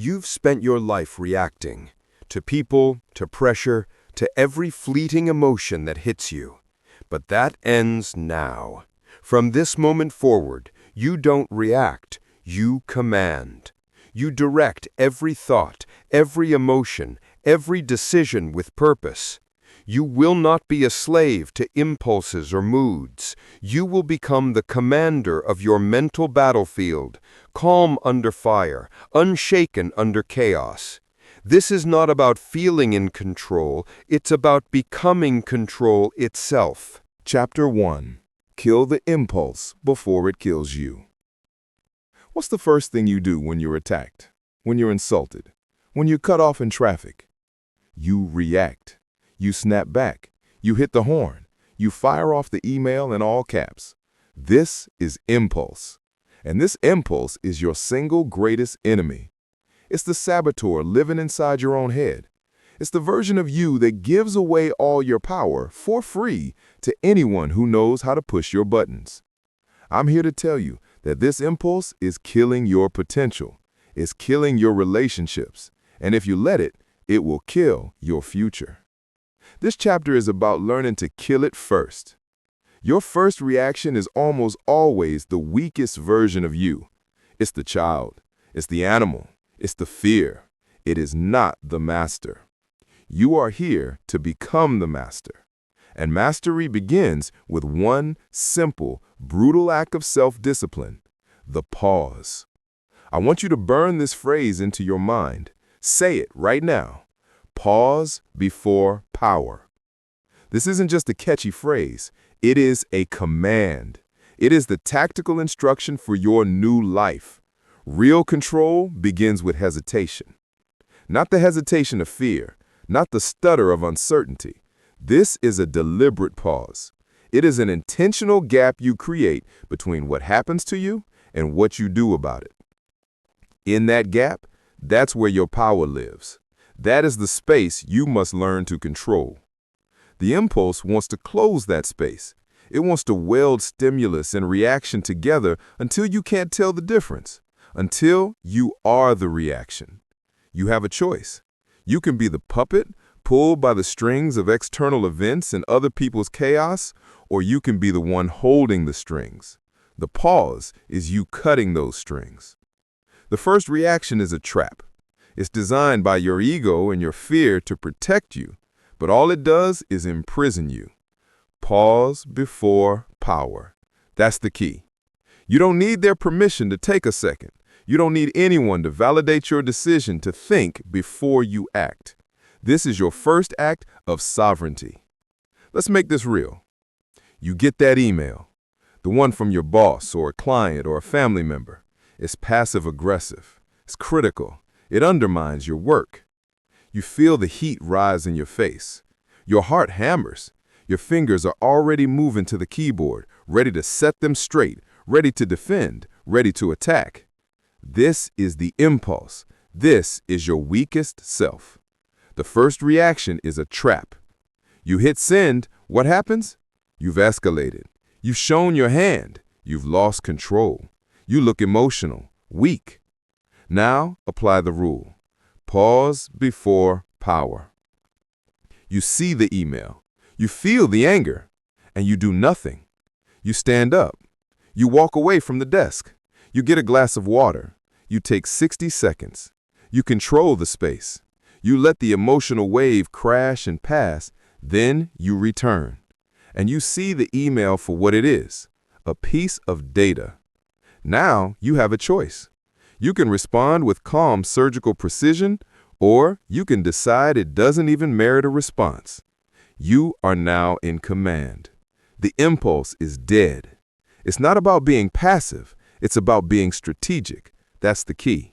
You've spent your life reacting to people, to pressure, to every fleeting emotion that hits you. But that ends now. From this moment forward, you don't react, you command. You direct every thought, every emotion, every decision with purpose. You will not be a slave to impulses or moods. You will become the commander of your mental battlefield, calm under fire, unshaken under chaos. This is not about feeling in control, it's about becoming control itself. Chapter 1. Kill the impulse before it kills you. What's the first thing you do when you're attacked? When you're insulted? When you're cut off in traffic? You react. You snap back. You hit the horn. You fire off the email in all caps. This is impulse. And this impulse is your single greatest enemy. It's the saboteur living inside your own head. It's the version of you that gives away all your power for free to anyone who knows how to push your buttons. I'm here to tell you that this impulse is killing your potential. It's killing your relationships. And if you let it, it will kill your future. This chapter is about learning to kill it first. Your first reaction is almost always the weakest version of you. It's the child. It's the animal. It's the fear. It is not the master. You are here to become the master. And mastery begins with one simple, brutal act of self-discipline: the pause. I want you to burn this phrase into your mind. Say it right now. Pause before power. This isn't just a catchy phrase. It is a command. It is the tactical instruction for your new life. Real control begins with hesitation. Not the hesitation of fear, not the stutter of uncertainty. This is a deliberate pause. It is an intentional gap you create between what happens to you and what you do about it. In that gap, that's where your power lives. That is the space you must learn to control. The impulse wants to close that space. It wants to weld stimulus and reaction together until you can't tell the difference, until you are the reaction. You have a choice. You can be the puppet pulled by the strings of external events and other people's chaos, or you can be the one holding the strings. The pause is you cutting those strings. The first reaction is a trap. It's designed by your ego and your fear to protect you, but all it does is imprison you. Pause before power. That's the key. You don't need their permission to take a second. You don't need anyone to validate your decision to think before you act. This is your first act of sovereignty. Let's make this real. You get that email, the one from your boss or a client or a family member. It's passive-aggressive. It's critical. It undermines your work. You feel the heat rise in your face. Your heart hammers. Your fingers are already moving to the keyboard, ready to set them straight, ready to defend, ready to attack. This is the impulse. This is your weakest self. The first reaction is a trap. You hit send, what happens? You've escalated. You've shown your hand. You've lost control. You look emotional, weak. Now, apply the rule. Pause before power. You see the email. You feel the anger, and you do nothing. You stand up. You walk away from the desk. You get a glass of water. You take 60 seconds. You control the space. You let the emotional wave crash and pass. Then you return. And you see the email for what it is, a piece of data. Now you have a choice. You can respond with calm surgical precision, or you can decide it doesn't even merit a response. You are now in command. The impulse is dead. It's not about being passive. It's about being strategic. That's the key.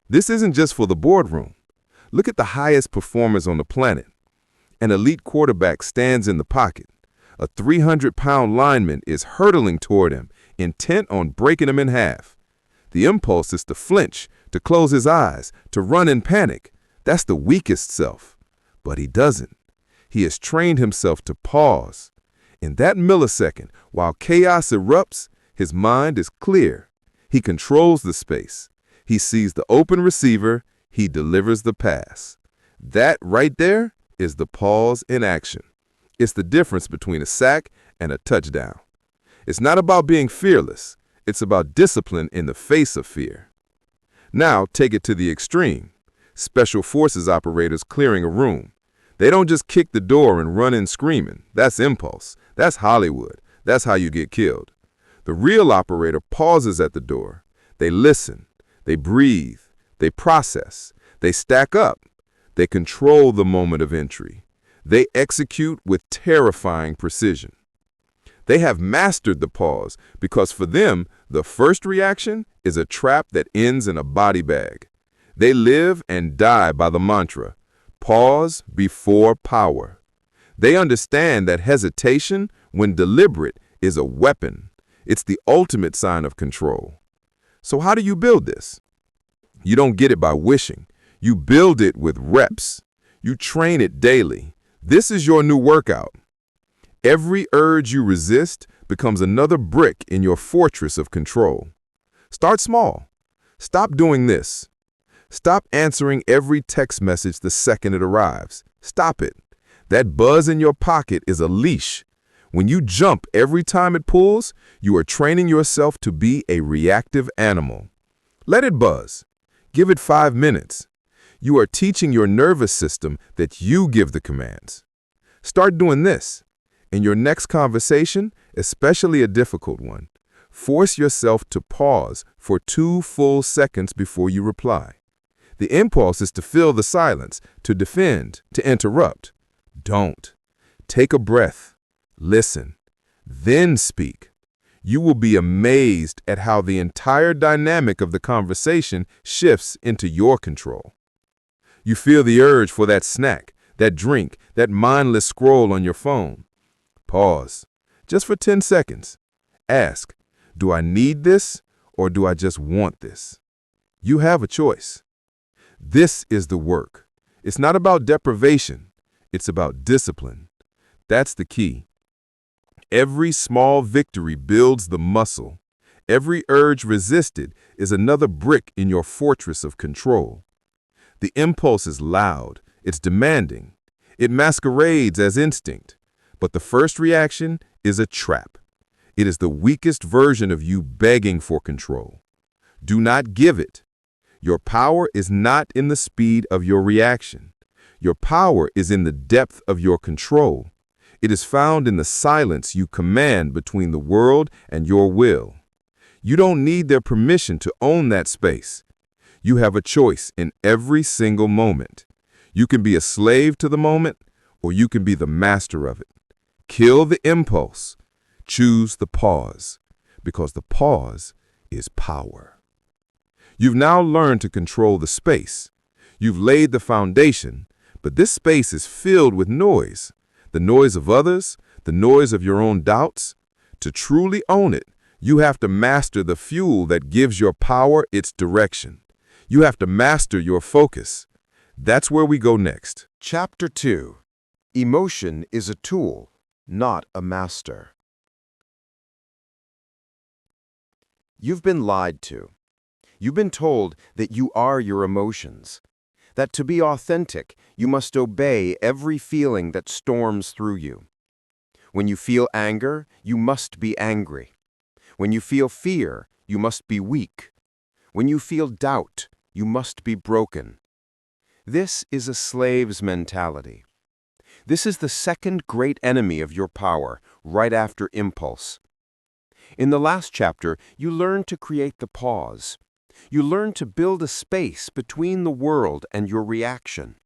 This isn't just for the boardroom. Look at the highest performers on the planet. An elite quarterback stands in the pocket. A 300-pound lineman is hurtling toward him, intent on breaking him in half. The impulse is to flinch, to close his eyes, to run in panic. That's the weakest self. But he doesn't. He has trained himself to pause. In that millisecond, while chaos erupts, his mind is clear. He controls the space. He sees the open receiver, he delivers the pass. That right there is the pause in action. It's the difference between a sack and a touchdown. It's not about being fearless. It's about discipline in the face of fear. Now, take it to the extreme. Special forces operators clearing a room. They don't just kick the door and run in screaming. That's impulse. That's Hollywood. That's how you get killed. The real operator pauses at the door. They listen. They breathe. They process. They stack up. They control the moment of entry. They execute with terrifying precision. They have mastered the pause because for them, the first reaction is a trap that ends in a body bag. They live and die by the mantra, pause before power. They understand that hesitation, when deliberate, is a weapon. It's the ultimate sign of control. So how do you build this? You don't get it by wishing. You build it with reps. You train it daily. This is your new workout. Every urge you resist becomes another brick in your fortress of control. Start small. Stop doing this. Stop answering every text message the second it arrives. Stop it. That buzz in your pocket is a leash. When you jump every time it pulls, you are training yourself to be a reactive animal. Let it buzz. Give it 5 minutes. You are teaching your nervous system that you give the commands. Start doing this. In your next conversation, especially a difficult one, force yourself to pause for 2 full seconds before you reply. The impulse is to fill the silence, to defend, to interrupt. Don't. Take a breath. Listen. Then speak. You will be amazed at how the entire dynamic of the conversation shifts into your control. You feel the urge for that snack, that drink, that mindless scroll on your phone. Pause. Just for 10 seconds. Ask, do I need this or do I just want this? You have a choice. This is the work. It's not about deprivation. It's about discipline. That's the key. Every small victory builds the muscle. Every urge resisted is another brick in your fortress of control. The impulse is loud. It's demanding. It masquerades as instinct. But the first reaction is a trap. It is the weakest version of you begging for control. Do not give it. Your power is not in the speed of your reaction. Your power is in the depth of your control. It is found in the silence you command between the world and your will. You don't need their permission to own that space. You have a choice in every single moment. You can be a slave to the moment, or you can be the master of it. Kill the impulse. Choose the pause, because the pause is power. You've now learned to control the space. You've laid the foundation, but this space is filled with noise. The noise of others, the noise of your own doubts. To truly own it, you have to master the fuel that gives your power its direction. You have to master your focus. That's where we go next. Chapter 2. Emotion is a tool, not a master. You've been lied to. You've been told that you are your emotions, that to be authentic, you must obey every feeling that storms through you. When you feel anger, you must be angry. When you feel fear, you must be weak. When you feel doubt, you must be broken. This is a slave's mentality. This is the second great enemy of your power, right after impulse. In the last chapter, you learn to create the pause. You learn to build a space between the world and your reaction.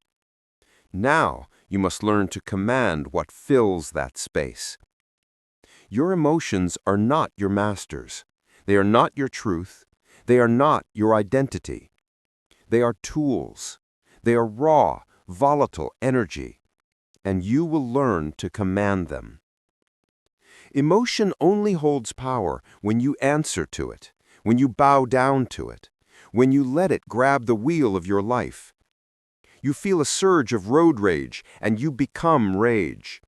Now, you must learn to command what fills that space. Your emotions are not your masters. They are not your truth. They are not your identity. They are tools. They are raw, volatile energy, and you will learn to command them. Emotion only holds power when you answer to it, when you bow down to it, when you let it grab the wheel of your life. You feel a surge of road rage, and you become rage.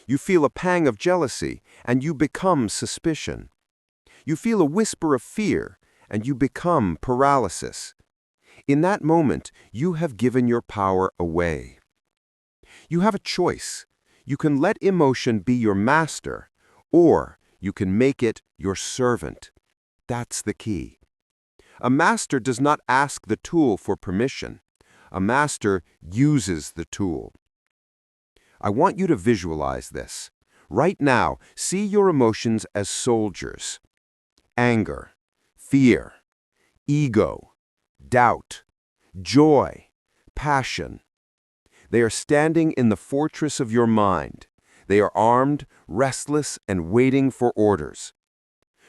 You feel a pang of jealousy, and you become suspicion. You feel a whisper of fear, and you become paralysis. In that moment, you have given your power away. You have a choice. You can let emotion be your master, or you can make it your servant. That's the key. A master does not ask the tool for permission. A master uses the tool. I want you to visualize this. Right now, see your emotions as soldiers. Anger, fear, ego, doubt, joy, passion. They are standing in the fortress of your mind. They are armed, restless, and waiting for orders.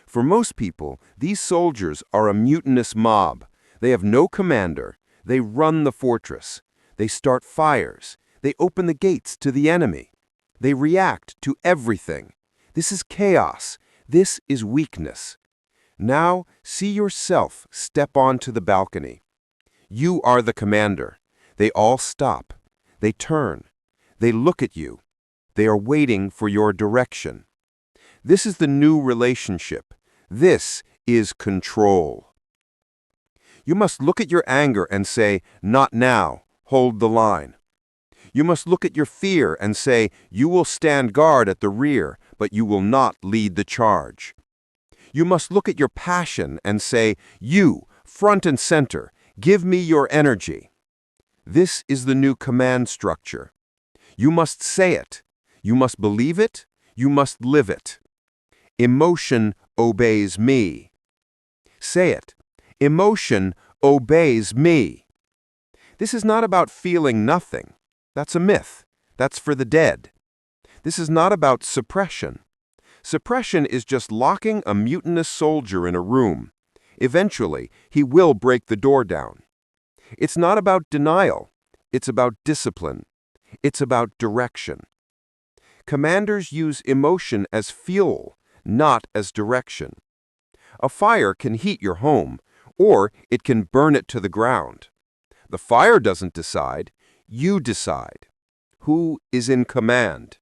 For most people, these soldiers are a mutinous mob. They have no commander. They run the fortress. They start fires. They open the gates to the enemy. They react to everything. This is chaos. This is weakness. Now, see yourself step onto the balcony. You are the commander. They all stop. They turn. They look at you. They are waiting for your direction. This is the new relationship. This is control. You must look at your anger and say, "Not now. Hold the line." You must look at your fear and say, "You will stand guard at the rear, but you will not lead the charge." You must look at your passion and say, "You, front and center, give me your energy." This is the new command structure. You must say it. You must believe it. You must live it. Emotion obeys me. Say it. Emotion obeys me. This is not about feeling nothing. That's a myth. That's for the dead. This is not about suppression. Suppression is just locking a mutinous soldier in a room. Eventually, he will break the door down. It's not about denial. It's about discipline. It's about direction. Commanders use emotion as fuel, not as direction. A fire can heat your home, or it can burn it to the ground. The fire doesn't decide. You decide. Who is in command?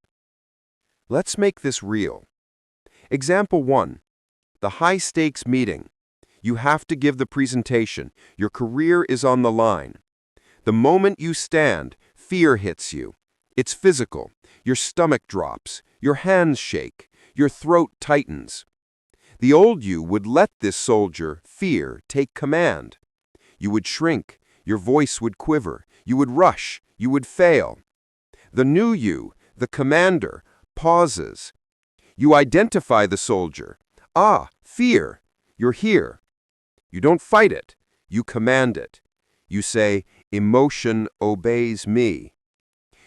Let's make this real. Example 1. The high-stakes meeting. You have to give the presentation. Your career is on the line. The moment you stand, fear hits you. It's physical. Your stomach drops. Your hands shake. Your throat tightens. The old you would let this soldier, fear, take command. You would shrink. Your voice would quiver. You would rush. You would fail. The new you, the commander, pauses. You identify the soldier. Ah, fear. You're here. You don't fight it. You command it. You say, "Emotion obeys me."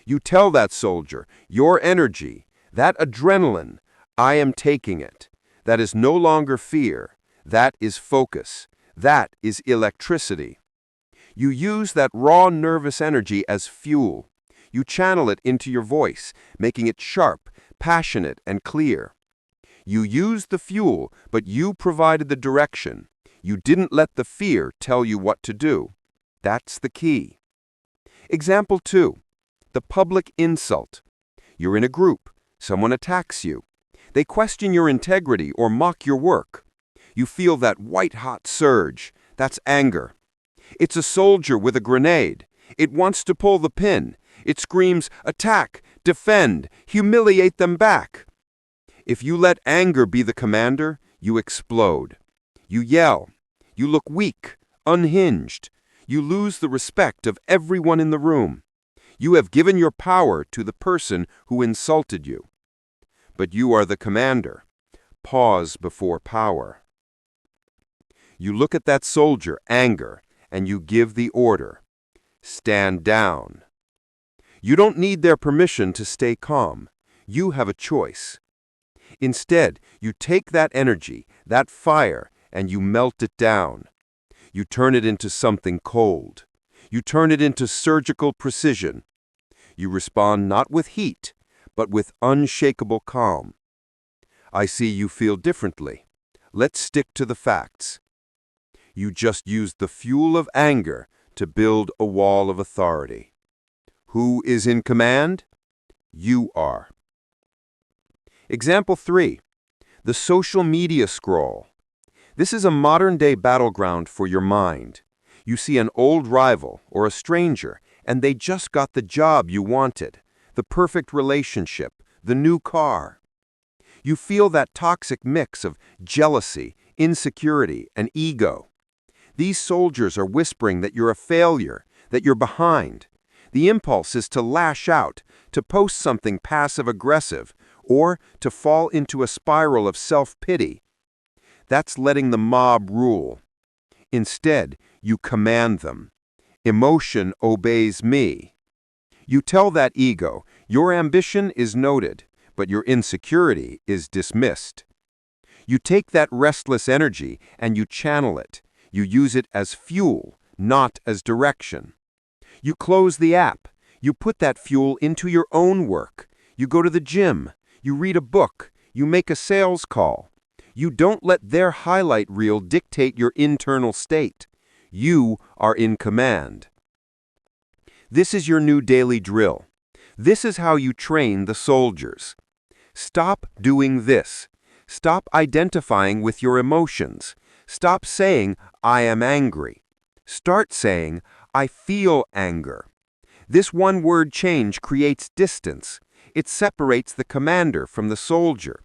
You tell that soldier, "Your energy, that adrenaline, I am taking it. That is no longer fear. That is focus. That is electricity." You use that raw nervous energy as fuel. You channel it into your voice, making it sharp, passionate, and clear. You used the fuel, but you provided the direction. You didn't let the fear tell you what to do. That's the key. Example 2. The public insult. You're in a group. Someone attacks you. They question your integrity or mock your work. You feel that white-hot surge. That's anger. It's a soldier with a grenade. It wants to pull the pin. It screams, "Attack! Defend! Humiliate them back!" If you let anger be the commander, you explode. You yell. You look weak, unhinged. You lose the respect of everyone in the room. You have given your power to the person who insulted you. But you are the commander. Pause before power. You look at that soldier, anger, and you give the order. Stand down. You don't need their permission to stay calm. You have a choice. Instead, you take that energy, that fire, and you melt it down. You turn it into something cold. You turn it into surgical precision. You respond not with heat, but with unshakable calm. I see you feel differently. Let's stick to the facts. You just used the fuel of anger to build a wall of authority. Who is in command? You are. Example 3. The social media scroll. This is a modern-day battleground for your mind. You see an old rival or a stranger, and they just got the job you wanted, the perfect relationship, the new car. You feel that toxic mix of jealousy, insecurity, and ego. These soldiers are whispering that you're a failure, that you're behind. The impulse is to lash out, to post something passive-aggressive, or to fall into a spiral of self-pity. That's letting the mob rule. Instead, you command them. Emotion obeys me. You tell that ego, your ambition is noted, but your insecurity is dismissed. You take that restless energy and you channel it. You use it as fuel, not as direction. You close the app. You put that fuel into your own work. You go to the gym. You read a book. You make a sales call. You don't let their highlight reel dictate your internal state. You are in command. This is your new daily drill. This is how you train the soldiers. Stop doing this. Stop identifying with your emotions. Stop saying, I am angry. Start saying, I feel anger. This one-word change creates distance. It separates the commander from the soldier.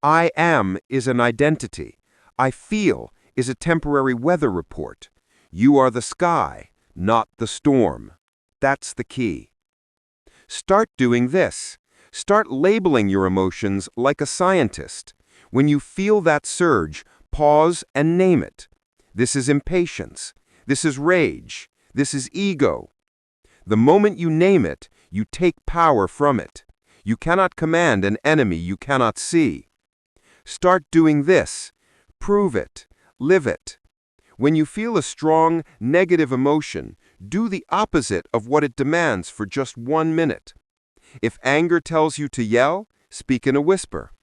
I am is an identity. I feel is a temporary weather report. You are the sky, not the storm. That's the key. Start doing this. Start labeling your emotions like a scientist. When you feel that surge, pause and name it. This is impatience. This is rage. This is ego. The moment you name it, you take power from it. You cannot command an enemy you cannot see. Start doing this. Prove it. Live it. When you feel a strong, negative emotion, do the opposite of what it demands for just 1 minute. If anger tells you to yell, speak in a whisper.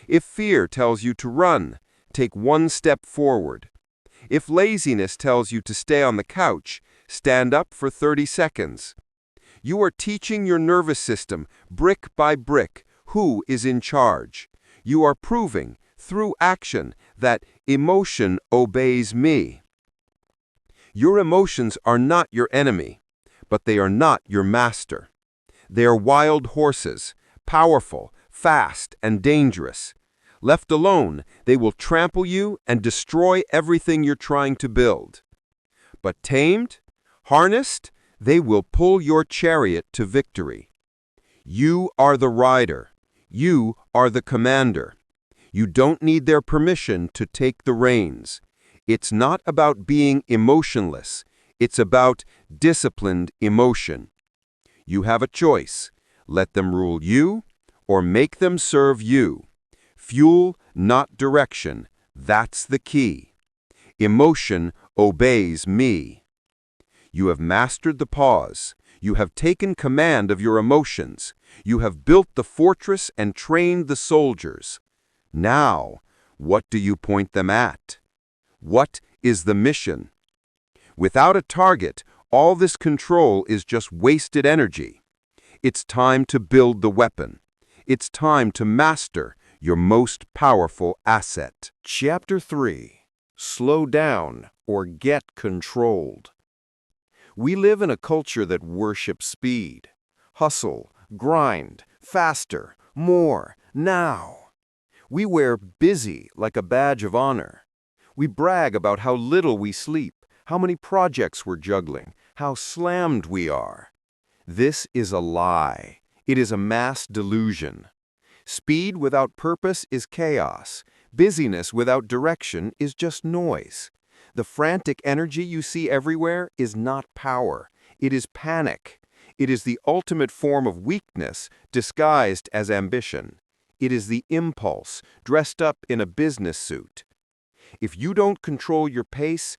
If fear tells you to run, take 1 step forward. If laziness tells you to stay on the couch, stand up for 30 seconds. You are teaching your nervous system, brick by brick, who is in charge. You are proving, through action, that emotion obeys me. Your emotions are not your enemy, but they are not your master. They are wild horses, powerful, fast, and dangerous. Left alone, they will trample you and destroy everything you're trying to build. But tamed, harnessed, they will pull your chariot to victory. You are the rider. You are the commander. You don't need their permission to take the reins. It's not about being emotionless. It's about disciplined emotion. You have a choice. Let them rule you, or make them serve you. Fuel, not direction. That's the key. Emotion obeys me. You have mastered the pause. You have taken command of your emotions. You have built the fortress and trained the soldiers. Now, what do you point them at? What is the mission? Without a target, all this control is just wasted energy. It's time to build the weapon. It's time to master your most powerful asset. Chapter 3. Slow down or get controlled. We live in a culture that worships speed. Hustle, grind, faster, more, now. We wear busy like a badge of honor. We brag about how little we sleep, how many projects we're juggling, how slammed we are. This is a lie. It is a mass delusion. Speed without purpose is chaos. Busyness without direction is just noise. The frantic energy you see everywhere is not power. It is panic. It is the ultimate form of weakness disguised as ambition. It is the impulse dressed up in a business suit. If you don't control your pace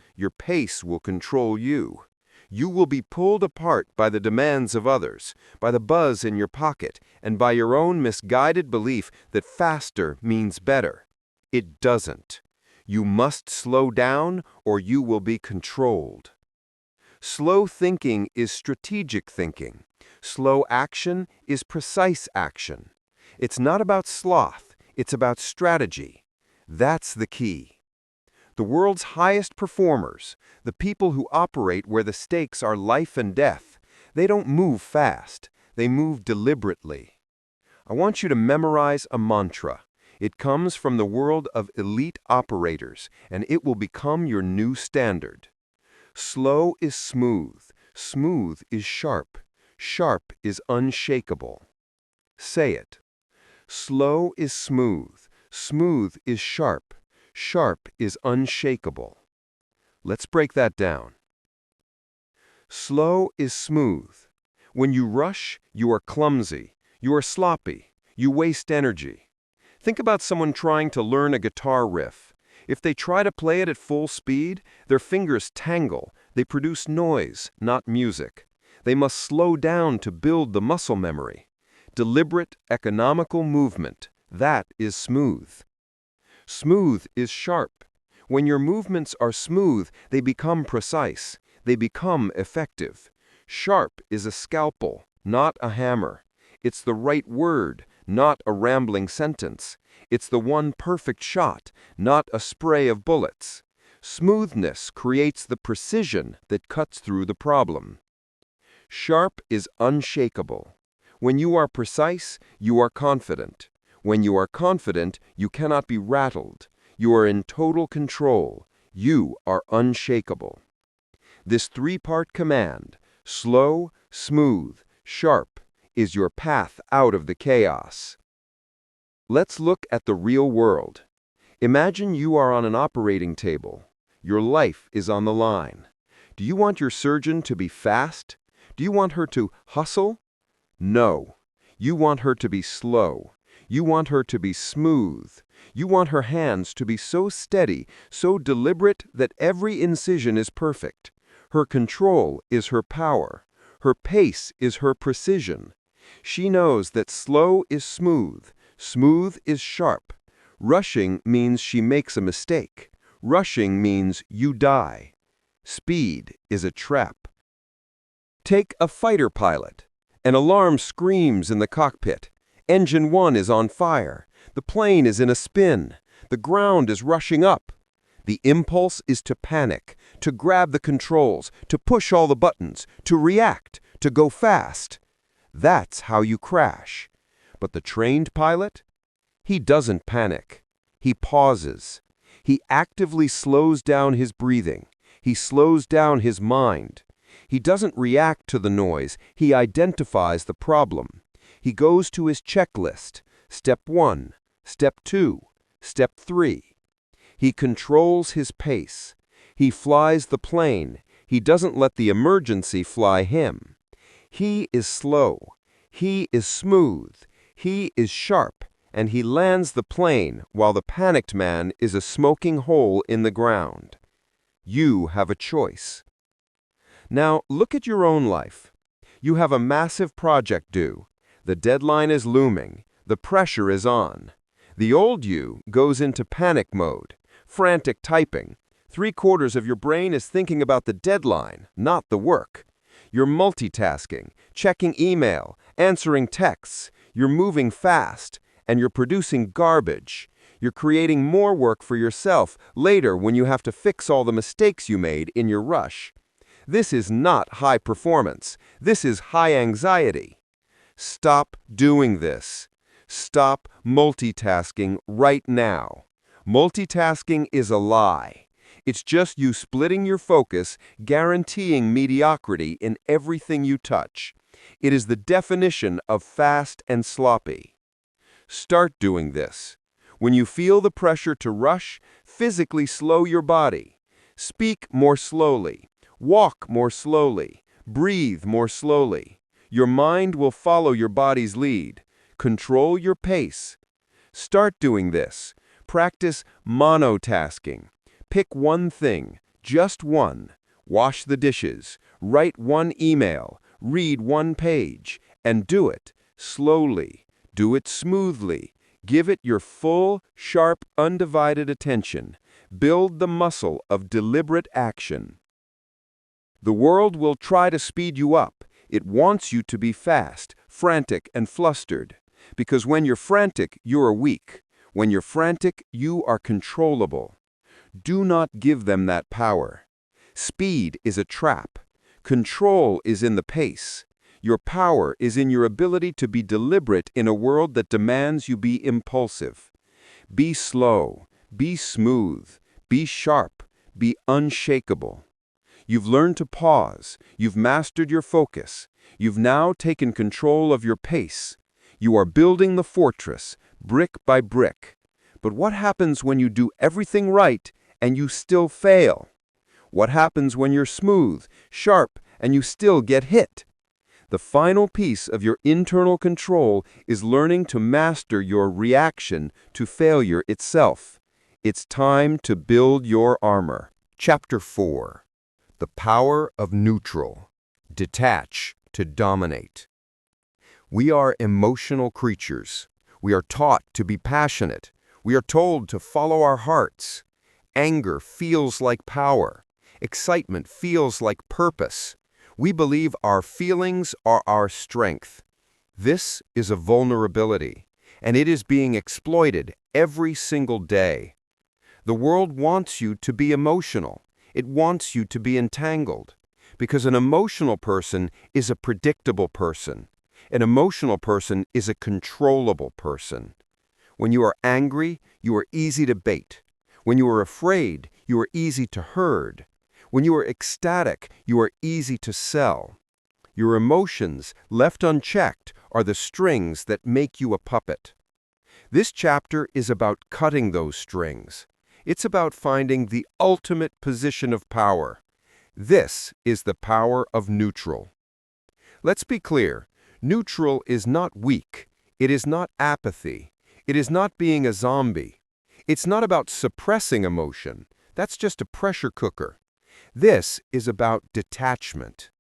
will control you. You will be pulled apart by the demands of others, by the buzz in your pocket, and by your own misguided belief that faster means better. It doesn't. You must slow down or you will be controlled. Slow thinking is strategic thinking. Slow action is precise action. It's not about sloth, it's about strategy. That's the key. The world's highest performers, the people who operate where the stakes are life and death, they don't move fast, they move deliberately. I want you to memorize a mantra. It comes from the world of elite operators, and it will become your new standard. Slow is smooth, smooth is sharp, sharp is unshakable. Say it. Slow is smooth, smooth is sharp, sharp is unshakable. Let's break that down. Slow is smooth. When you rush, you are clumsy, you are sloppy, you waste energy. Think about someone trying to learn a guitar riff. If they try to play it at full speed, their fingers tangle, they produce noise, not music. They must slow down to build the muscle memory. Deliberate, economical movement, that is smooth. Smooth is sharp. When your movements are smooth, they become precise. They become effective. Sharp is a scalpel, not a hammer. It's the right word, not a rambling sentence. It's the one perfect shot, not a spray of bullets. Smoothness creates the precision that cuts through the problem. Sharp is unshakable. When you are precise, you are confident. When you are confident, you cannot be rattled. You are in total control. You are unshakable. This three-part command, slow, smooth, sharp, is your path out of the chaos. Let's look at the real world. Imagine you are on an operating table. Your life is on the line. Do you want your surgeon to be fast? Do you want her to hustle? No. You want her to be slow. You want her to be smooth. You want her hands to be so steady, so deliberate that every incision is perfect. Her control is her power. Her pace is her precision. She knows that slow is smooth, smooth is sharp. Rushing means she makes a mistake. Rushing means you die. Speed is a trap. Take a fighter pilot. An alarm screams in the cockpit. Engine 1 is on fire. The plane is in a spin. The ground is rushing up. The impulse is to panic, to grab the controls, to push all the buttons, to react, to go fast. That's how you crash. But the trained pilot? He doesn't panic. He pauses. He actively slows down his breathing. He slows down his mind. He doesn't react to the noise. He identifies the problem. He goes to his checklist. Step 1, Step 2, Step 3. He controls his pace. He flies the plane. He doesn't let the emergency fly him. He is slow. He is smooth. He is sharp. And he lands the plane while the panicked man is a smoking hole in the ground. You have a choice. Now, look at your own life. You have a massive project due. The deadline is looming. The pressure is on. The old you goes into panic mode, frantic typing. 3/4 of your brain is thinking about the deadline, not the work. You're multitasking, checking email, answering texts. You're moving fast, and you're producing garbage. You're creating more work for yourself later when you have to fix all the mistakes you made in your rush. This is not high performance. This is high anxiety. Stop doing this. Stop multitasking right now. Multitasking is a lie. It's just you splitting your focus, guaranteeing mediocrity in everything you touch. It is the definition of fast and sloppy. Start doing this. When you feel the pressure to rush, physically slow your body. Speak more slowly. Walk more slowly. Breathe more slowly. Your mind will follow your body's lead. Control your pace. Start doing this. Practice monotasking. Pick one thing, just one. Wash the dishes. Write one email. Read one page. And do it slowly. Do it smoothly. Give it your full, sharp, undivided attention. Build the muscle of deliberate action. The world will try to speed you up. It wants you to be fast, frantic, and flustered. Because when you're frantic, you're weak. When you're frantic, you are controllable. Do not give them that power. Speed is a trap. Control is in the pace. Your power is in your ability to be deliberate in a world that demands you be impulsive. Be slow, be smooth, be sharp, be unshakable. You've learned to pause. You've mastered your focus. You've now taken control of your pace. You are building the fortress, brick by brick. But what happens when you do everything right and you still fail? What happens when you're smooth, sharp, and you still get hit? The final piece of your internal control is learning to master your reaction to failure itself. It's time to build your armor. Chapter 4. The Power of Neutral. Detach to dominate. We are emotional creatures. We are taught to be passionate. We are told to follow our hearts. Anger feels like power. Excitement feels like purpose. We believe our feelings are our strength. This is a vulnerability, and it is being exploited every single day. The world wants you to be emotional. It wants you to be entangled, because an emotional person is a predictable person. An emotional person is a controllable person. When you are angry, you are easy to bait. When you are afraid, you are easy to herd. When you are ecstatic, you are easy to sell. Your emotions, left unchecked, are the strings that make you a puppet. This chapter is about cutting those strings. It's about finding the ultimate position of power. This is the power of neutral. Let's be clear. Neutral is not weak. It is not apathy. It is not being a zombie. It's not about suppressing emotion. That's just a pressure cooker. This is about detachment.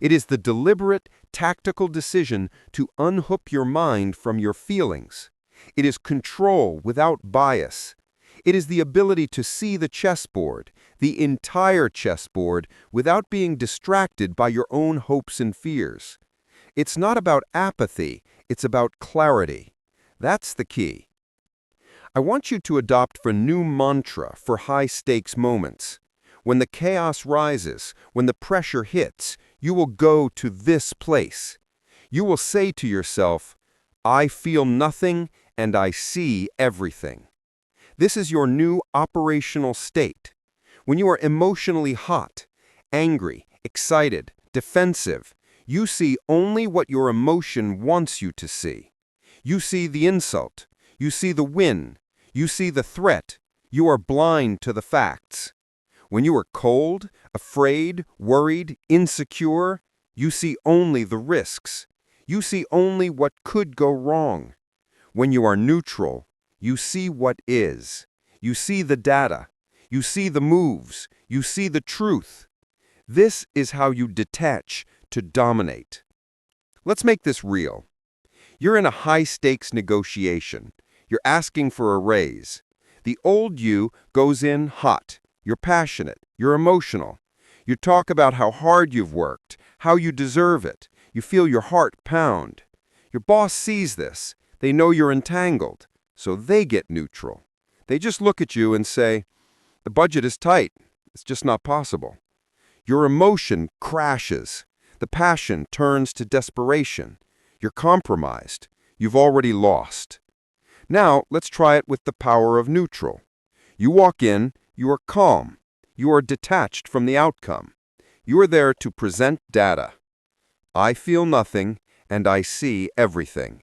It is the deliberate, tactical decision to unhook your mind from your feelings. It is control without bias. It is the ability to see the chessboard, the entire chessboard, without being distracted by your own hopes and fears. It's not about apathy, it's about clarity. That's the key. I want you to adopt a new mantra for high-stakes moments. When the chaos rises, when the pressure hits, you will go to this place. You will say to yourself, I feel nothing and I see everything. This is your new operational state. When you are emotionally hot, angry, excited, defensive, you see only what your emotion wants you to see. You see the insult. You see the win. You see the threat. You are blind to the facts. When you are cold, afraid, worried, insecure, you see only the risks. You see only what could go wrong. When you are neutral, you see what is. You see the data. You see the moves. You see the truth. This is how you detach to dominate. Let's make this real. You're in a high-stakes negotiation. You're asking for a raise. The old you goes in hot. You're passionate. You're emotional. You talk about how hard you've worked, how you deserve it. You feel your heart pound. Your boss sees this. They know you're entangled, so they get neutral. They just look at you and say, the budget is tight. It's just not possible. Your emotion crashes. The passion turns to desperation. You're compromised. You've already lost. Now, let's try it with the power of neutral. You walk in, you are calm. You are detached from the outcome. You are there to present data. I feel nothing, and I see everything.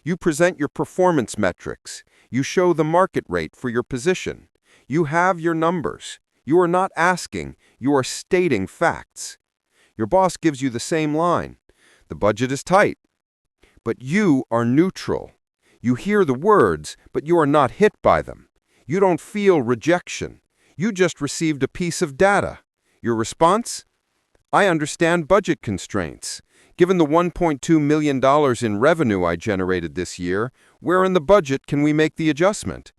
You present your performance metrics. You show the market rate for your position. You have your numbers. You are not asking, you are stating facts. Your boss gives you the same line. The budget is tight. But you are neutral. You hear the words, but you are not hit by them. You don't feel rejection. You just received a piece of data. Your response? I understand budget constraints. Given the $1.2 million in revenue I generated this year, where in the budget can we make the adjustment?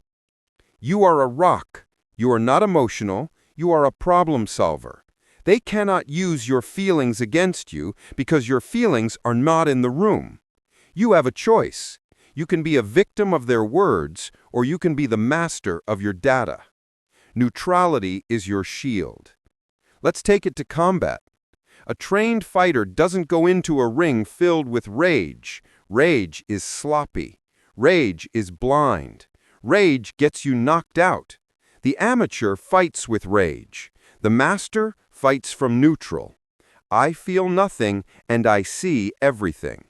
You are a rock. You are not emotional. You are a problem solver. They cannot use your feelings against you because your feelings are not in the room. You have a choice. You can be a victim of their words, or you can be the master of your data. Neutrality is your shield. Let's take it to combat. A trained fighter doesn't go into a ring filled with rage. Rage is sloppy. Rage is blind. Rage gets you knocked out. The amateur fights with rage. The master fights from neutral. I feel nothing and I see everything.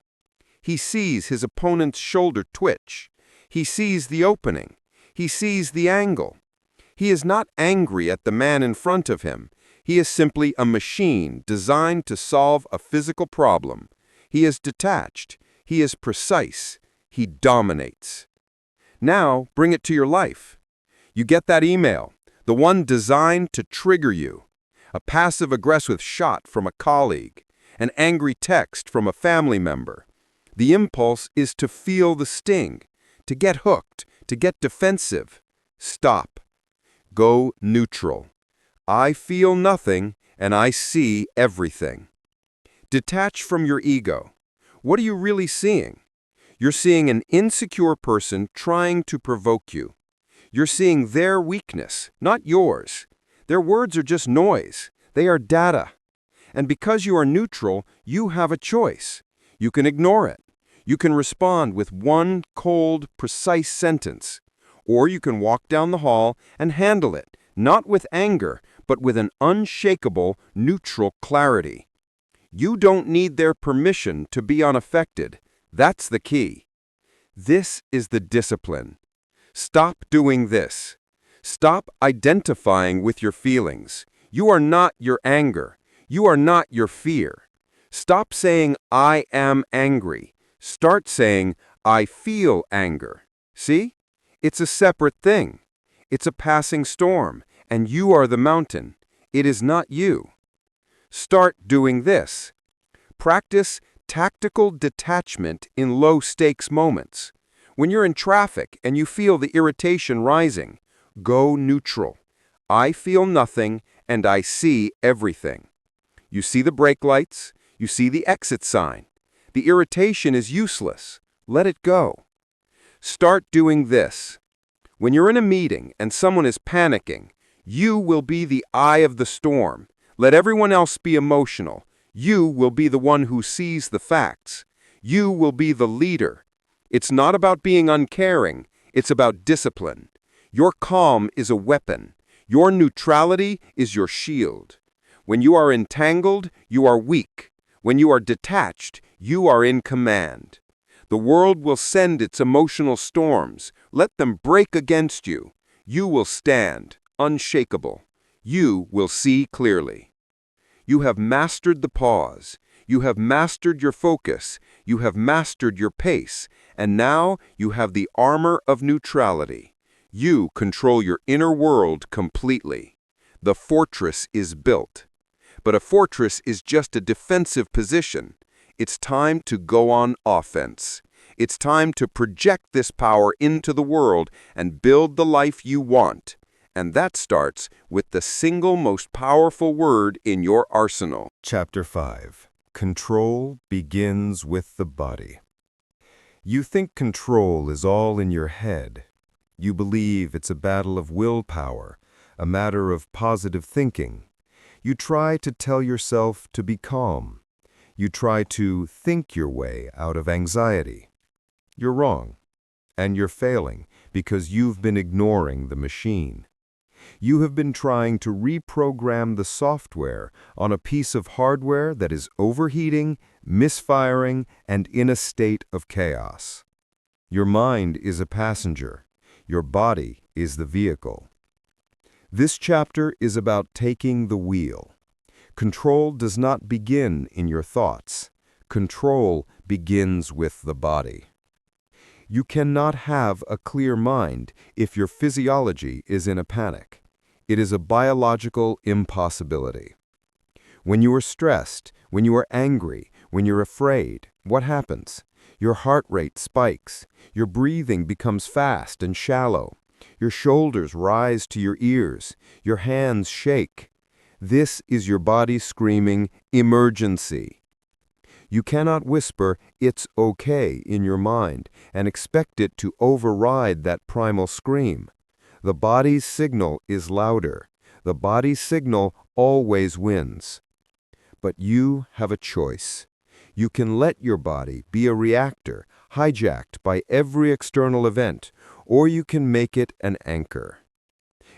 He sees his opponent's shoulder twitch. He sees the opening. He sees the angle. He is not angry at the man in front of him. He is simply a machine designed to solve a physical problem. He is detached. He is precise. He dominates. Now, bring it to your life. You get that email, the one designed to trigger you. A passive-aggressive shot from a colleague. An angry text from a family member. The impulse is to feel the sting, to get hooked, to get defensive. Stop. Go neutral. I feel nothing, and I see everything. Detach from your ego. What are you really seeing? You're seeing an insecure person trying to provoke you. You're seeing their weakness, not yours. Their words are just noise. They are data. And because you are neutral, you have a choice. You can ignore it. You can respond with one cold, precise sentence. Or you can walk down the hall and handle it, not with anger, but with an unshakable, neutral clarity. You don't need their permission to be unaffected. That's the key. This is the discipline. Stop doing this. Stop identifying with your feelings. You are not your anger. You are not your fear. Stop saying, I am angry. Start saying, I feel anger. See? It's a separate thing. It's a passing storm, and you are the mountain. It is not you. Start doing this. Practice tactical detachment in low-stakes moments. When you're in traffic and you feel the irritation rising, go neutral. I feel nothing, and I see everything. You see the brake lights. You see the exit sign. The irritation is useless. Let it go. Start doing this. When you're in a meeting and someone is panicking, you will be the eye of the storm. Let everyone else be emotional. You will be the one who sees the facts. You will be the leader. It's not about being uncaring. It's about discipline. Your calm is a weapon. Your neutrality is your shield. When you are entangled, you are weak. When you are detached, you are in command. The world will send its emotional storms. Let them break against you. You will stand, unshakable. You will see clearly. You have mastered the pause. You have mastered your focus. You have mastered your pace. And now you have the armor of neutrality. You control your inner world completely. The fortress is built. But a fortress is just a defensive position. It's time to go on offense. It's time to project this power into the world and build the life you want. And that starts with the single most powerful word in your arsenal. Chapter 5. Control begins with the body. You think control is all in your head. You believe it's a battle of willpower, a matter of positive thinking. You try to tell yourself to be calm. You try to think your way out of anxiety. You're wrong, and you're failing because you've been ignoring the machine. You have been trying to reprogram the software on a piece of hardware that is overheating, misfiring, and in a state of chaos. Your mind is a passenger. Your body is the vehicle. This chapter is about taking the wheel. Control does not begin in your thoughts. Control begins with the body. You cannot have a clear mind if your physiology is in a panic. It is a biological impossibility. When you are stressed, when you are angry, when you're afraid, what happens? Your heart rate spikes. Your breathing becomes fast and shallow. Your shoulders rise to your ears. Your hands shake. This is your body screaming, emergency. You cannot whisper, it's okay, in your mind and expect it to override that primal scream. The body's signal is louder. The body's signal always wins. But you have a choice. You can let your body be a reactor, hijacked by every external event, or you can make it an anchor.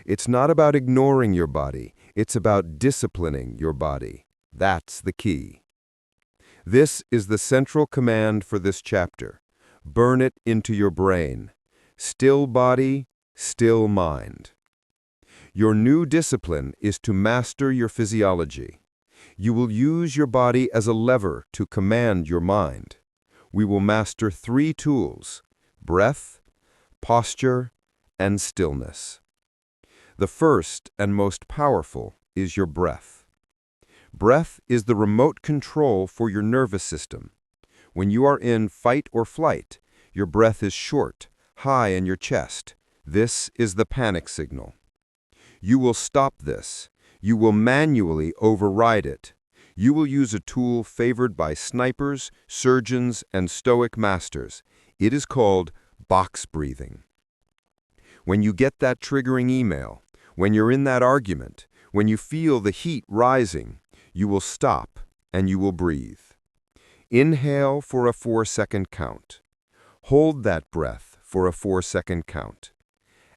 It's not about ignoring your body, it's about disciplining your body. That's the key. This is the central command for this chapter. Burn it into your brain. Still body, still mind. Your new discipline is to master your physiology. You will use your body as a lever to command your mind. We will master 3 tools: breath, posture, and stillness. The first and most powerful is your breath. Breath is the remote control for your nervous system. When you are in fight or flight, your breath is short, high in your chest. This is the panic signal. You will stop this. You will manually override it. You will use a tool favored by snipers, surgeons, and stoic masters. It is called box breathing. When you get that triggering email, when you're in that argument, when you feel the heat rising, you will stop and you will breathe. Inhale for a 4-second count. Hold that breath for a 4-second count.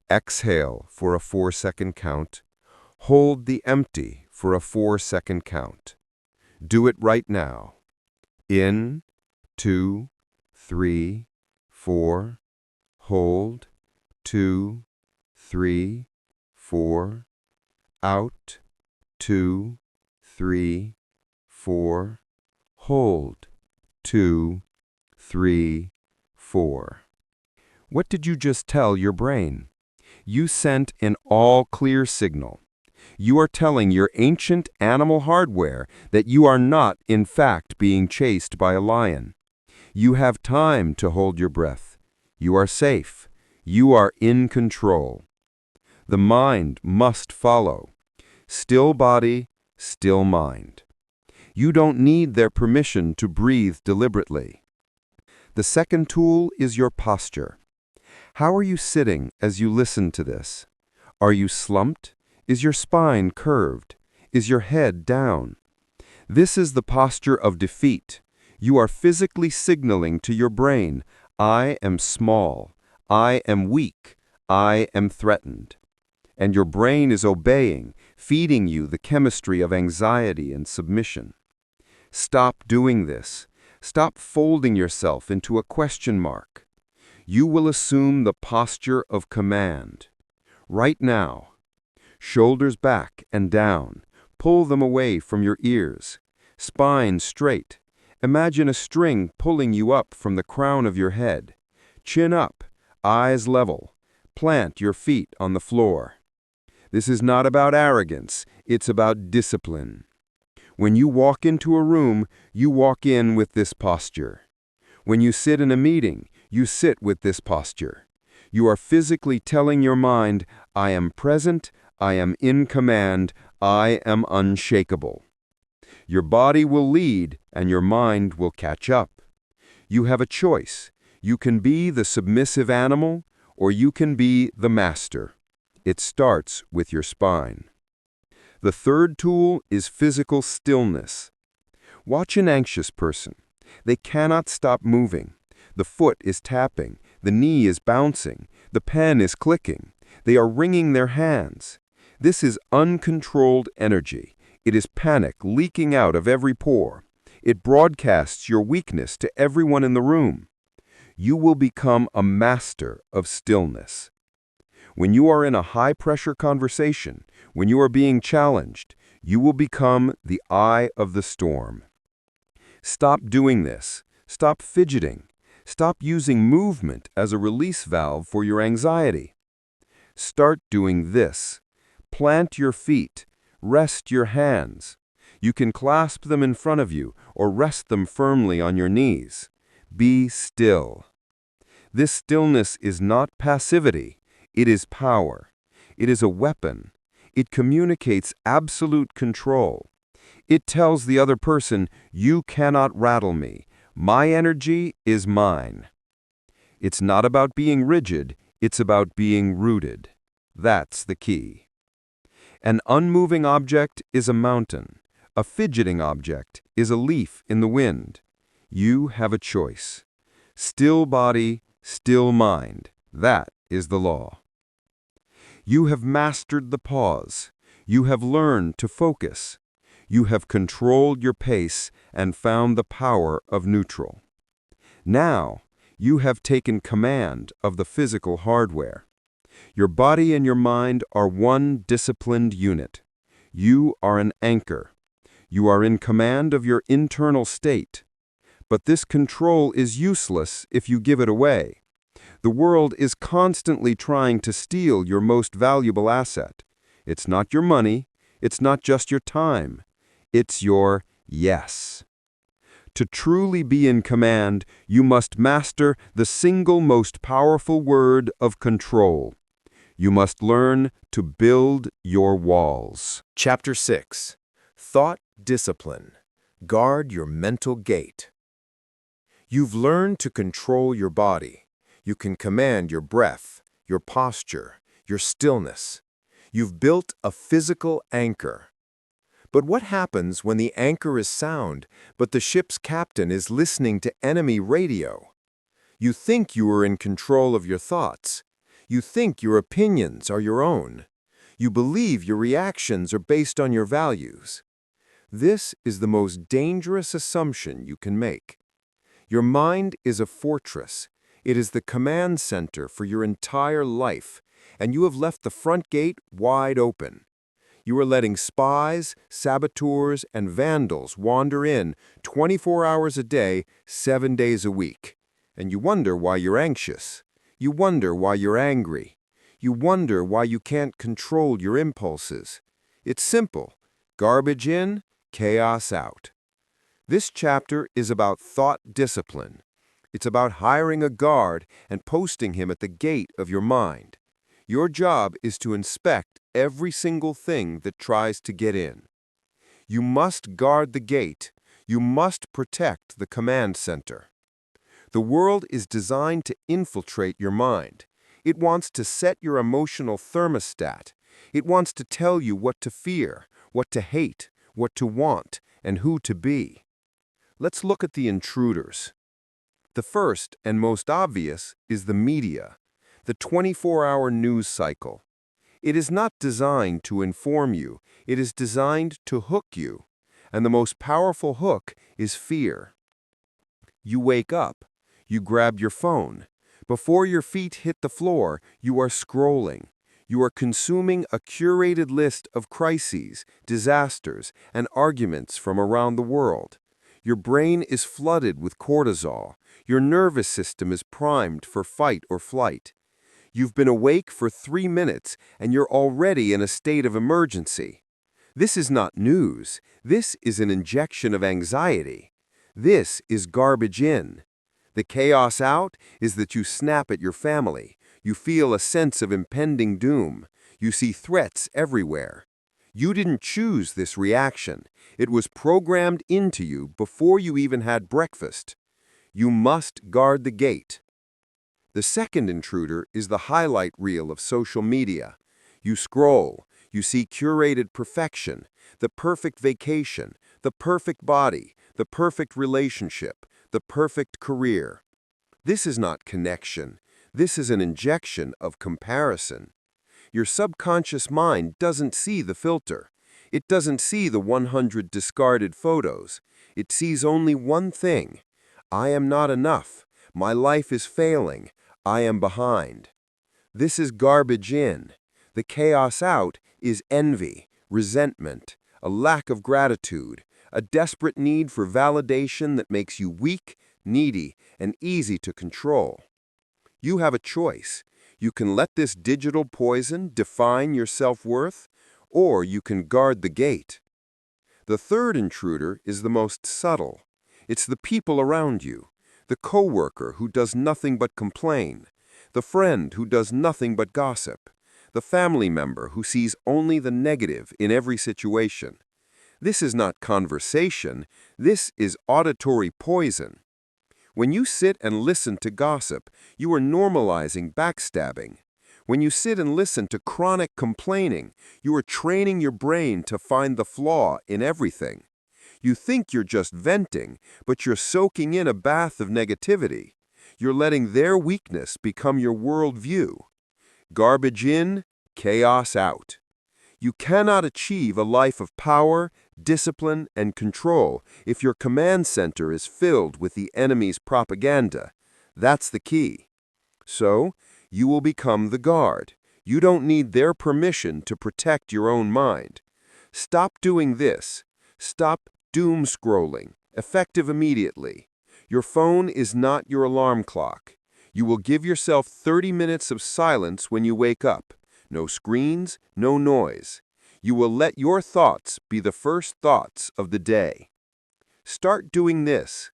Exhale for a 4-second count. Hold the empty for a 4-second count. Do it right now. In, 2, 3, 4. Hold, 2, 3, 4. Out, 2, 3, 4. Hold, 2, 3, 4. What did you just tell your brain? You sent an all-clear signal. You are telling your ancient animal hardware that you are not, in fact, being chased by a lion. You have time to hold your breath. You are safe. You are in control. The mind must follow. Still body, still mind. You don't need their permission to breathe deliberately. The second tool is your posture. How are you sitting as you listen to this? Are you slumped? Is your spine curved? Is your head down? This is the posture of defeat. You are physically signaling to your brain, I am small, I am weak, I am threatened. And your brain is obeying, feeding you the chemistry of anxiety and submission. Stop doing this. Stop folding yourself into a question mark. You will assume the posture of command. Right now. Shoulders back and down. Pull them away from your ears. Spine straight. Imagine a string pulling you up from the crown of your head. Chin up, eyes level. Plant your feet on the floor. This is not about arrogance, it's about discipline. When you walk into a room, you walk in with this posture. When you sit in a meeting, you sit with this posture. You are physically telling your mind, I am present, I am in command, I am unshakable. Your body will lead and your mind will catch up. You have a choice. You can be the submissive animal or you can be the master. It starts with your spine. The third tool is physical stillness. Watch an anxious person. They cannot stop moving. The foot is tapping, the knee is bouncing, the pen is clicking. They are wringing their hands. This is uncontrolled energy. It is panic leaking out of every pore. It broadcasts your weakness to everyone in the room. You will become a master of stillness. When you are in a high-pressure conversation, when you are being challenged, you will become the eye of the storm. Stop doing this. Stop fidgeting. Stop using movement as a release valve for your anxiety. Start doing this. Plant your feet. Rest your hands. You can clasp them in front of you or rest them firmly on your knees. Be still. This stillness is not passivity. It is power. It is a weapon. It communicates absolute control. It tells the other person, you cannot rattle me. My energy is mine. It's not about being rigid, it's about being rooted. That's the key. An unmoving object is a mountain. A fidgeting object is a leaf in the wind. You have a choice. Still body, still mind. That is the law. You have mastered the pause. You have learned to focus. You have controlled your pace and found the power of neutral. Now, you have taken command of the physical hardware. Your body and your mind are one disciplined unit. You are an anchor. You are in command of your internal state. But this control is useless if you give it away. The world is constantly trying to steal your most valuable asset. It's not your money. It's not just your time. It's your yes. To truly be in command, you must master the single most powerful word of control. You must learn to build your walls. Chapter 6. Thought Discipline. Guard your mental gate. You've learned to control your body. You can command your breath, your posture, your stillness. You've built a physical anchor. But what happens when the anchor is sound, but the ship's captain is listening to enemy radio? You think you are in control of your thoughts. You think your opinions are your own. You believe your reactions are based on your values. This is the most dangerous assumption you can make. Your mind is a fortress. It is the command center for your entire life, and you have left the front gate wide open. You are letting spies, saboteurs, and vandals wander in 24 hours a day, 7 days a week. And you wonder why you're anxious. You wonder why you're angry. You wonder why you can't control your impulses. It's simple. Garbage in, chaos out. This chapter is about thought discipline. It's about hiring a guard and posting him at the gate of your mind. Your job is to inspect every single thing that tries to get in. You must guard the gate. You must protect the command center. The world is designed to infiltrate your mind. It wants to set your emotional thermostat. It wants to tell you what to fear, what to hate, what to want, and who to be. Let's look at the intruders. The first and most obvious is the media, the 24-hour news cycle. It is not designed to inform you. It is designed to hook you. And the most powerful hook is fear. You wake up. You grab your phone. Before your feet hit the floor, you are scrolling. You are consuming a curated list of crises, disasters, and arguments from around the world. Your brain is flooded with cortisol. Your nervous system is primed for fight or flight. You've been awake for 3 minutes and you're already in a state of emergency. This is not news. This is an injection of anxiety. This is garbage in. The chaos out is that you snap at your family. You feel a sense of impending doom. You see threats everywhere. You didn't choose this reaction. It was programmed into you before you even had breakfast. You must guard the gate. The second intruder is the highlight reel of social media. You scroll. You see curated perfection, the perfect vacation, the perfect body, the perfect relationship, the perfect career. This is not connection. This is an injection of comparison. Your subconscious mind doesn't see the filter. It doesn't see the 100 discarded photos. It sees only one thing. I am not enough. My life is failing. I am behind. This is garbage in. The chaos out is envy, resentment, a lack of gratitude, a desperate need for validation that makes you weak, needy, and easy to control. You have a choice. You can let this digital poison define your self-worth, or you can guard the gate. The third intruder is the most subtle. It's the people around you, the coworker who does nothing but complain, the friend who does nothing but gossip, the family member who sees only the negative in every situation. This is not conversation. This is auditory poison. When you sit and listen to gossip, you are normalizing backstabbing. When you sit and listen to chronic complaining, you are training your brain to find the flaw in everything. You think you're just venting, but you're soaking in a bath of negativity. You're letting their weakness become your worldview. Garbage in, chaos out. You cannot achieve a life of power, discipline, and control if your command center is filled with the enemy's propaganda. That's the key. So, you will become the guard. You don't need their permission to protect your own mind. Stop doing this. Stop doom scrolling, effective immediately. Your phone is not your alarm clock. You will give yourself 30 minutes of silence when you wake up. No screens, no noise. You will let your thoughts be the first thoughts of the day. Start doing this.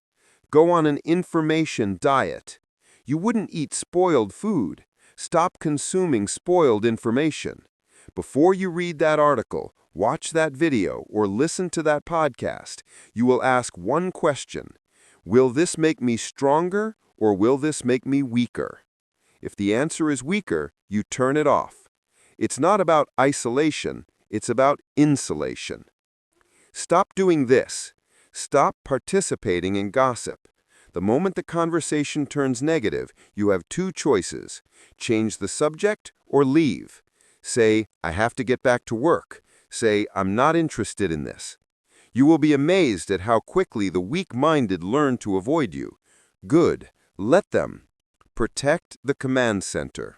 Go on an information diet. You wouldn't eat spoiled food. Stop consuming spoiled information. Before you read that article, watch that video, or listen to that podcast, you will ask one question. Will this make me stronger, or will this make me weaker? If the answer is weaker, you turn it off. It's not about isolation, it's about insulation. Stop doing this. Stop participating in gossip. The moment the conversation turns negative, you have two choices. Change the subject or leave. Say, I have to get back to work. Say, I'm not interested in this. You will be amazed at how quickly the weak-minded learn to avoid you. Good. Let them. Protect the command center.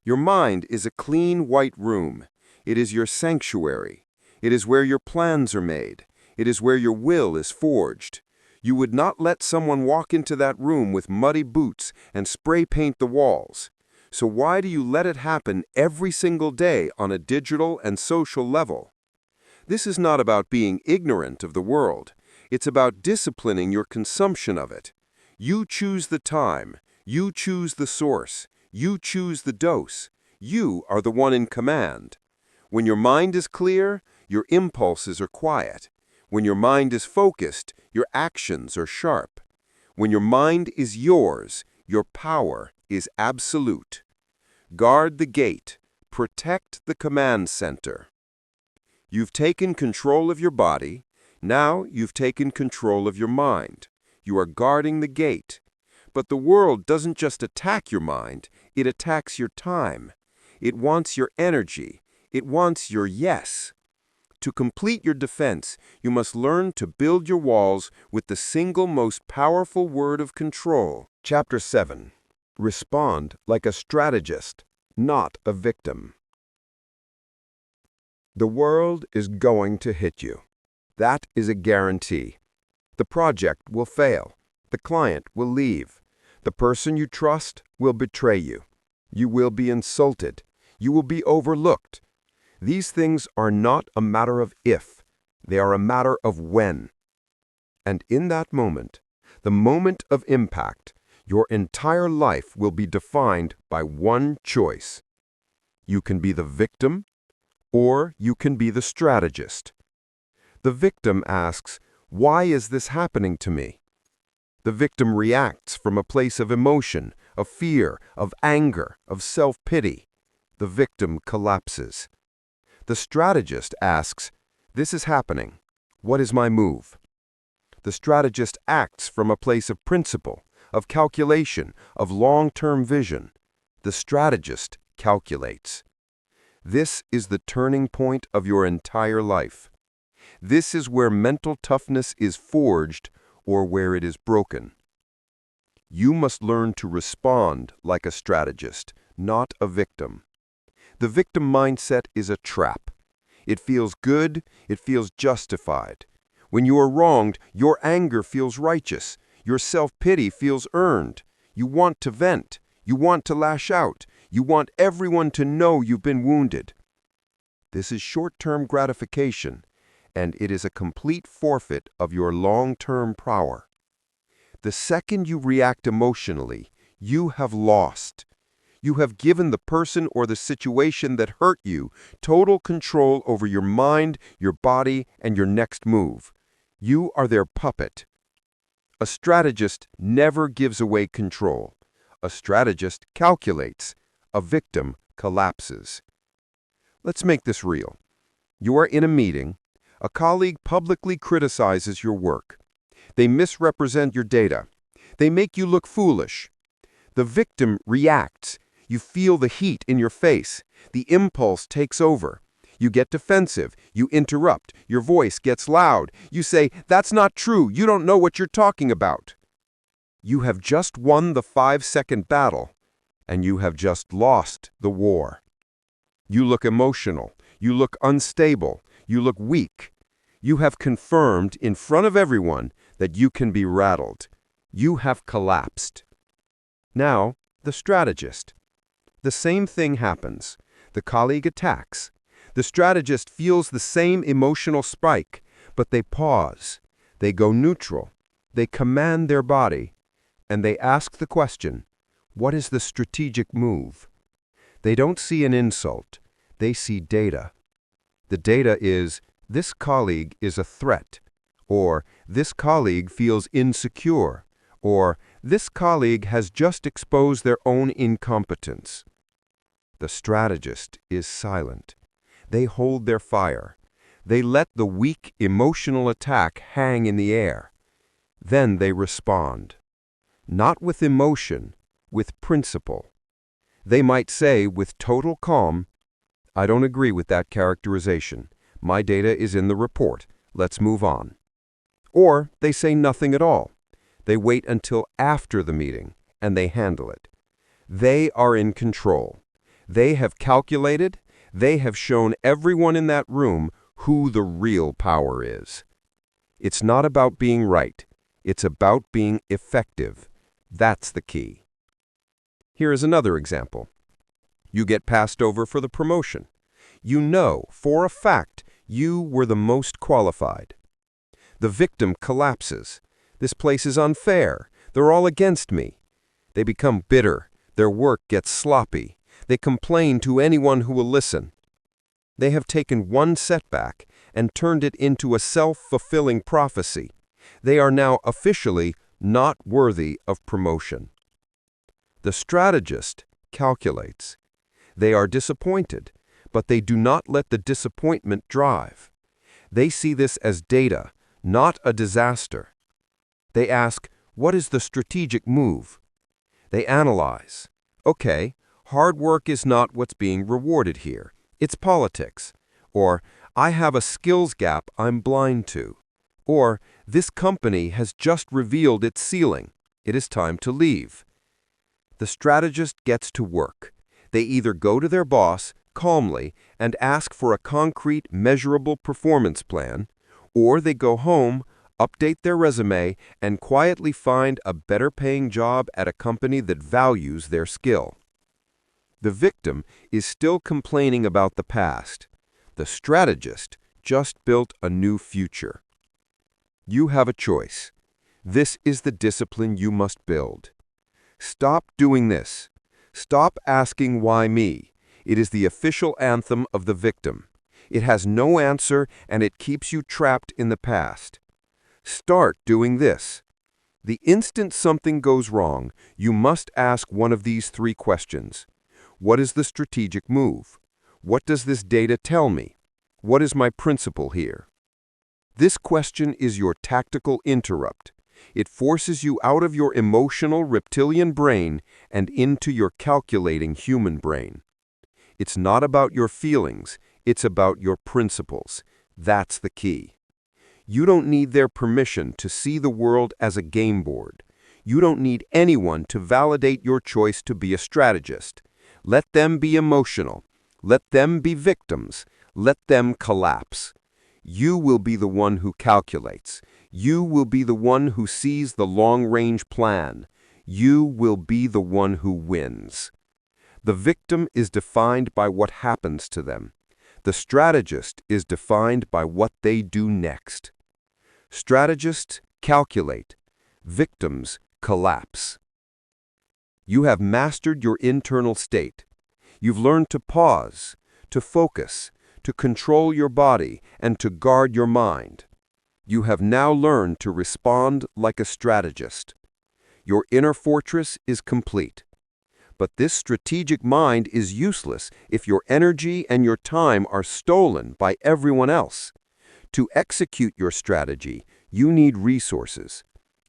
Your mind is a clean white room. It is your sanctuary. It is where your plans are made. It is where your will is forged. You would not let someone walk into that room with muddy boots and spray paint the walls. So why do you let it happen every single day on a digital and social level? This is not about being ignorant of the world. It's about disciplining your consumption of it. You choose the time. You choose the source. You choose the dose. You are the one in command. When your mind is clear, your impulses are quiet. When your mind is focused, your actions are sharp. When your mind is yours, your power is absolute. Guard the gate. Protect the command center. You've taken control of your body. Now you've taken control of your mind. You are guarding the gate. But the world doesn't just attack your mind, it attacks your time. It wants your energy. It wants your yes. To complete your defense, you must learn to build your walls with the single most powerful word of control. Chapter 7. Respond like a strategist, not a victim. The world is going to hit you. That is a guarantee. The project will fail. The client will leave. The person you trust will betray you. You will be insulted. You will be overlooked. These things are not a matter of if, they are a matter of when. And in that moment, the moment of impact, your entire life will be defined by one choice. You can be the victim, or you can be the strategist. The victim asks, why is this happening to me? The victim reacts from a place of emotion, of fear, of anger, of self-pity. The victim collapses. The strategist asks, this is happening. What is my move? The strategist acts from a place of principle, of calculation, of long-term vision. The strategist calculates. This is the turning point of your entire life. This is where mental toughness is forged or where it is broken. You must learn to respond like a strategist, not a victim. The victim mindset is a trap. It feels good, it feels justified. When you are wronged, your anger feels righteous. Your self-pity feels earned. You want to vent. You want to lash out. You want everyone to know you've been wounded. This is short-term gratification, and it is a complete forfeit of your long-term power. The second you react emotionally, you have lost. You have given the person or the situation that hurt you total control over your mind, your body, and your next move. You are their puppet. A strategist never gives away control. A strategist calculates. a victim collapses. Let's make this real. You are in a meeting. A colleague publicly criticizes your work. They misrepresent your data. They make you look foolish. The victim reacts. You feel the heat in your face. The impulse takes over. You get defensive. You interrupt. Your voice gets loud. You say, "That's not true. You don't know what you're talking about." You have just won the 5-second battle, and you have just lost the war. You look emotional. You look unstable. You look weak. You have confirmed in front of everyone that you can be rattled. You have collapsed. Now, the strategist. The same thing happens. The colleague attacks. The strategist feels the same emotional spike, but they pause. They go neutral. They command their body. And they ask the question, what is the strategic move? They don't see an insult. They see data. The data is, this colleague is a threat, or this colleague feels insecure, or this colleague has just exposed their own incompetence. The strategist is silent. They hold their fire. They let the weak emotional attack hang in the air. Then they respond. Not with emotion, with principle. They might say with total calm, "I don't agree with that characterization. My data is in the report. Let's move on." Or they say nothing at all. They wait until after the meeting, and they handle it. They are in control. They have calculated. They have shown everyone in that room who the real power is. It's not about being right. It's about being effective. That's the key. Here is another example. You get passed over for the promotion. You know, for a fact, you were the most qualified. The victim collapses. This place is unfair. They're all against me. They become bitter. Their work gets sloppy. They complain to anyone who will listen. They have taken one setback and turned it into a self-fulfilling prophecy. They are now officially not worthy of promotion. The strategist calculates. They are disappointed, but they do not let the disappointment drive. They see this as data, not a disaster. They ask, what is the strategic move? They analyze. Okay, hard work is not what's being rewarded here. It's politics. Or, I have a skills gap I'm blind to. Or, this company has just revealed its ceiling. It is time to leave. The strategist gets to work. They either go to their boss calmly and ask for a concrete, measurable performance plan, or they go home, update their resume, and quietly find a better-paying job at a company that values their skill. The victim is still complaining about the past. The strategist just built a new future. You have a choice. This is the discipline you must build. Stop doing this. Stop asking why me. It is the official anthem of the victim. It has no answer and it keeps you trapped in the past. Start doing this. The instant something goes wrong, you must ask one of these 3 questions. What is the strategic move? What does this data tell me? What is my principle here? This question is your tactical interrupt. It forces you out of your emotional reptilian brain and into your calculating human brain. It's not about your feelings, it's about your principles. That's the key. You don't need their permission to see the world as a game board. You don't need anyone to validate your choice to be a strategist. Let them be emotional. Let them be victims. Let them collapse. You will be the one who calculates. You will be the one who sees the long-range plan. You will be the one who wins. The victim is defined by what happens to them. The strategist is defined by what they do next. Strategists calculate. Victims collapse. You have mastered your internal state. You've learned to pause, to focus, to control your body, and to guard your mind. You have now learned to respond like a strategist. Your inner fortress is complete. But this strategic mind is useless if your energy and your time are stolen by everyone else. To execute your strategy, you need resources.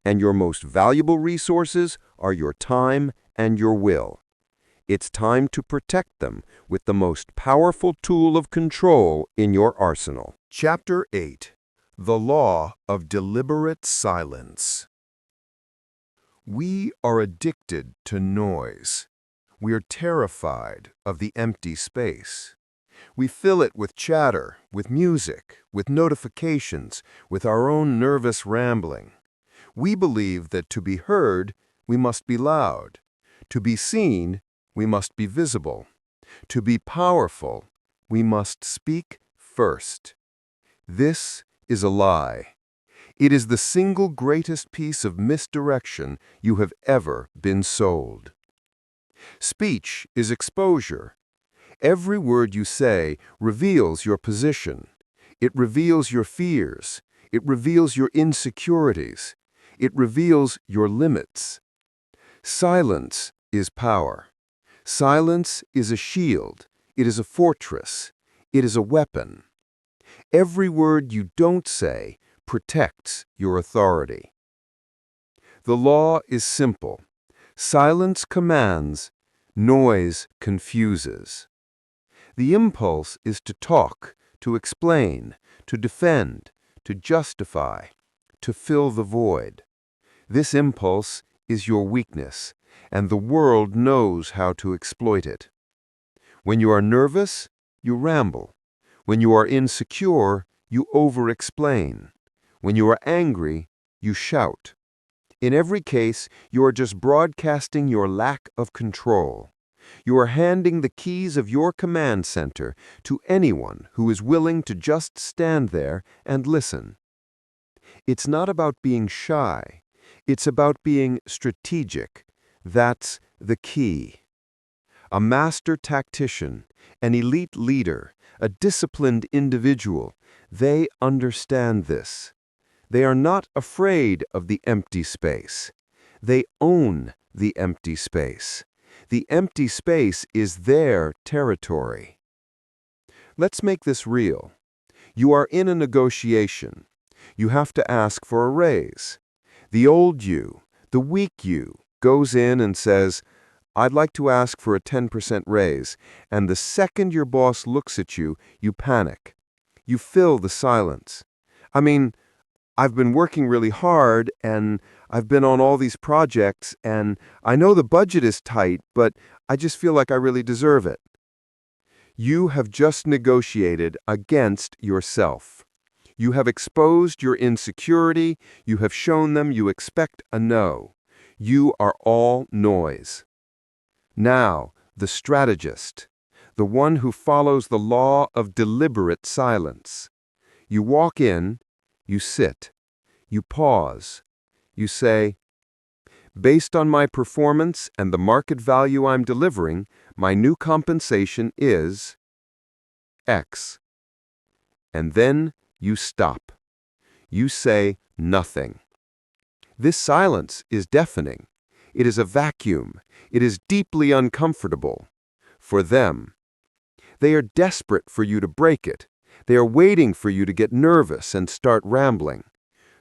And your most valuable resources are your time and your will. It's time to protect them with the most powerful tool of control in your arsenal. Chapter 8. The Law of Deliberate Silence. We are addicted to noise. We are terrified of the empty space. We fill it with chatter, with music, with notifications, with our own nervous rambling. We believe that to be heard, we must be loud. To be seen, we must be visible. To be powerful, we must speak first. This is a lie. It is the single greatest piece of misdirection you have ever been sold. Speech is exposure. Every word you say reveals your position. It reveals your fears. It reveals your insecurities. It reveals your limits. Silence is power. Silence is a shield. It is a fortress. It is a weapon. Every word you don't say protects your authority. The law is simple. Silence commands, noise confuses. The impulse is to talk, to explain, to defend, to justify, to fill the void. This impulse is your weakness, and the world knows how to exploit it. When you are nervous, you ramble. When you are insecure, you over-explain. When you are angry, you shout. In every case, you are just broadcasting your lack of control. You are handing the keys of your command center to anyone who is willing to just stand there and listen. It's not about being shy. It's about being strategic. That's the key. A master tactician, an elite leader, a disciplined individual, they understand this. They are not afraid of the empty space. They own the empty space. The empty space is their territory. Let's make this real. You are in a negotiation. You have to ask for a raise. The old you, the weak you, goes in and says, "I'd like to ask for a 10% raise," and the second your boss looks at you, you panic. You fill the silence. "I mean, I've been working really hard, and I've been on all these projects, and I know the budget is tight, but I just feel like I really deserve it." You have just negotiated against yourself. You have exposed your insecurity. You have shown them you expect a no. You are all noise. Now, the strategist, the one who follows the law of deliberate silence. You walk in, you sit, you pause, you say, "Based on my performance and the market value I'm delivering, my new compensation is X." And then you stop. You say nothing. This silence is deafening. It is a vacuum. It is deeply uncomfortable. For them. They are desperate for you to break it. They are waiting for you to get nervous and start rambling.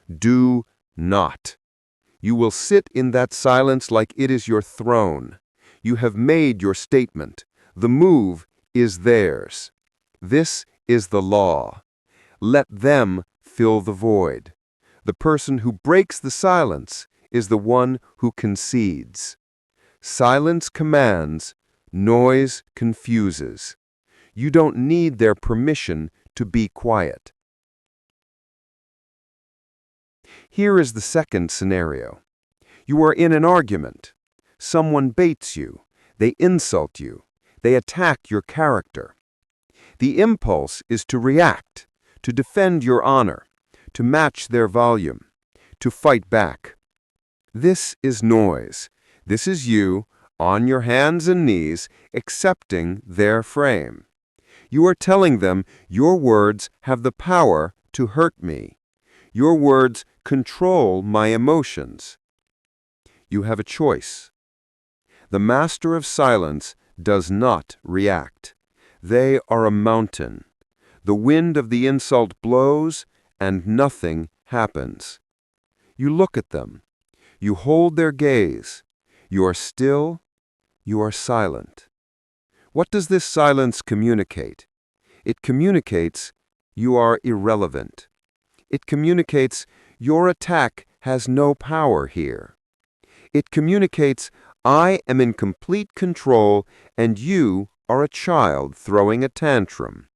Do not. You will sit in that silence like it is your throne. You have made your statement. The move is theirs. This is the law. Let them fill the void. The person who breaks the silence is the one who concedes. Silence commands, noise confuses. You don't need their permission to be quiet. Here is the second scenario. You are in an argument. Someone baits you. They insult you. They attack your character. The impulse is to react, to defend your honor, to match their volume, to fight back. This is noise. This is you, on your hands and knees, accepting their frame. You are telling them your words have the power to hurt me. Your words control my emotions. You have a choice. The master of silence does not react. They are a mountain. The wind of the insult blows, and nothing happens. You look at them. You hold their gaze. You are still. You are silent. What does this silence communicate? It communicates you are irrelevant. It communicates your attack has no power here. It communicates I am in complete control and you are a child throwing a tantrum.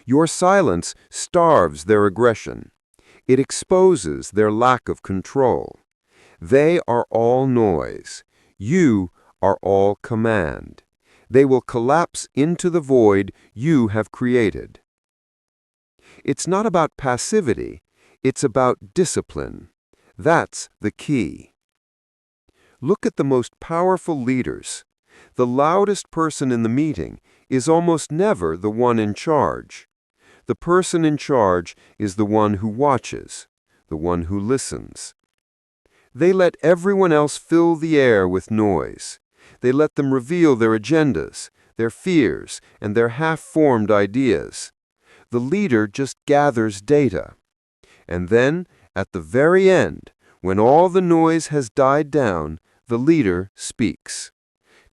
Your silence starves their aggression. It exposes their lack of control. They are all noise. You are all command. They will collapse into the void you have created. It's not about passivity, it's about discipline. That's the key. Look at the most powerful leaders. The loudest person in the meeting is almost never the one in charge. The person in charge is the one who watches, the one who listens. They let everyone else fill the air with noise. They let them reveal their agendas, their fears, and their half-formed ideas. The leader just gathers data. And then, at the very end, when all the noise has died down, the leader speaks.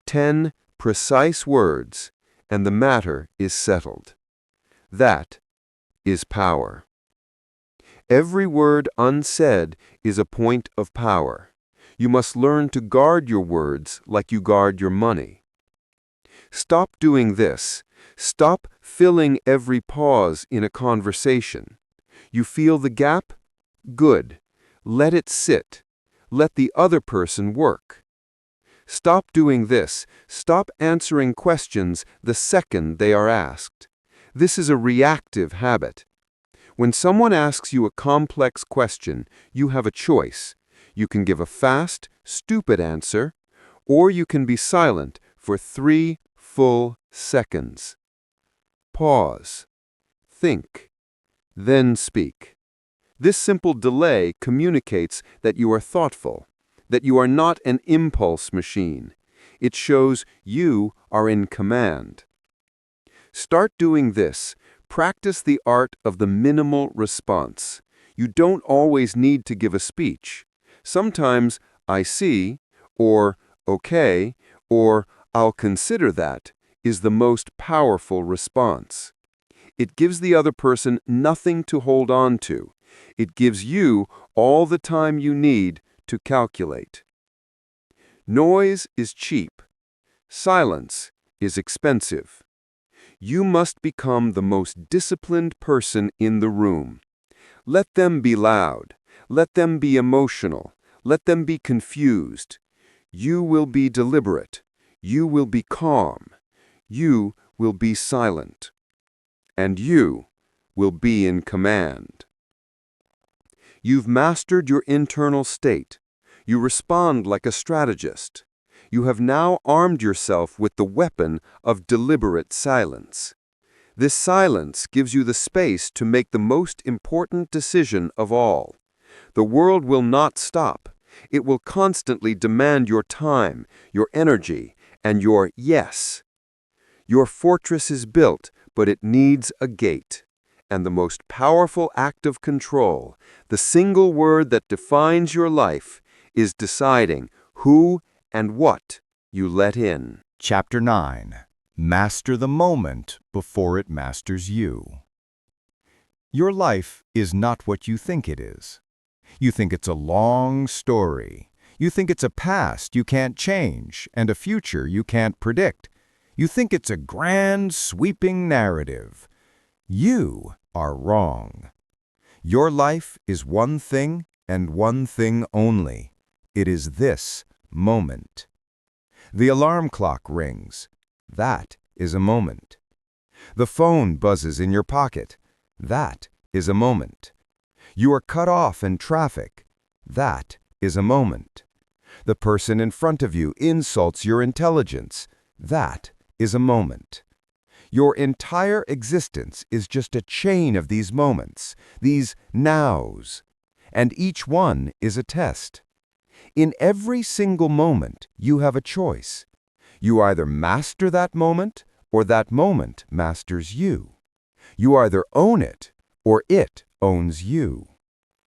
10 precise words, and the matter is settled. That is power. Every word unsaid is a point of power. You must learn to guard your words like you guard your money. Stop doing this. Stop filling every pause in a conversation. You feel the gap? Good. Let it sit. Let the other person work. Stop doing this. Stop answering questions the second they are asked. This is a reactive habit. When someone asks you a complex question, you have a choice. You can give a fast, stupid answer, or you can be silent for 3 full seconds. Pause. Think. Then speak. This simple delay communicates that you are thoughtful, that you are not an impulse machine. It shows you are in command. Start doing this. Practice the art of the minimal response. You don't always need to give a speech. Sometimes, I see, or okay, or I'll consider that, is the most powerful response. It gives the other person nothing to hold on to. It gives you all the time you need to calculate. Noise is cheap. Silence is expensive. You must become the most disciplined person in the room. Let them be loud. Let them be emotional. Let them be confused. You will be deliberate. You will be calm. You will be silent. And you will be in command. You've mastered your internal state. You respond like a strategist. You have now armed yourself with the weapon of deliberate silence. This silence gives you the space to make the most important decision of all. The world will not stop. It will constantly demand your time, your energy, and your yes. Your fortress is built, but it needs a gate. And the most powerful act of control, the single word that defines your life, is deciding who and what you let in. Chapter 9. Master the moment before it masters you. Your life is not what you think it is. You think it's a long story. You think it's a past you can't change and a future you can't predict. You think it's a grand, sweeping narrative. You are wrong. Your life is one thing and one thing only. It is this moment. The alarm clock rings. That is a moment. The phone buzzes in your pocket. That is a moment. You are cut off in traffic. That is a moment. The person in front of you insults your intelligence. That is a moment. Your entire existence is just a chain of these moments, these nows, and each one is a test. In every single moment, you have a choice. You either master that moment, or that moment masters you. You either own it, or it owns you.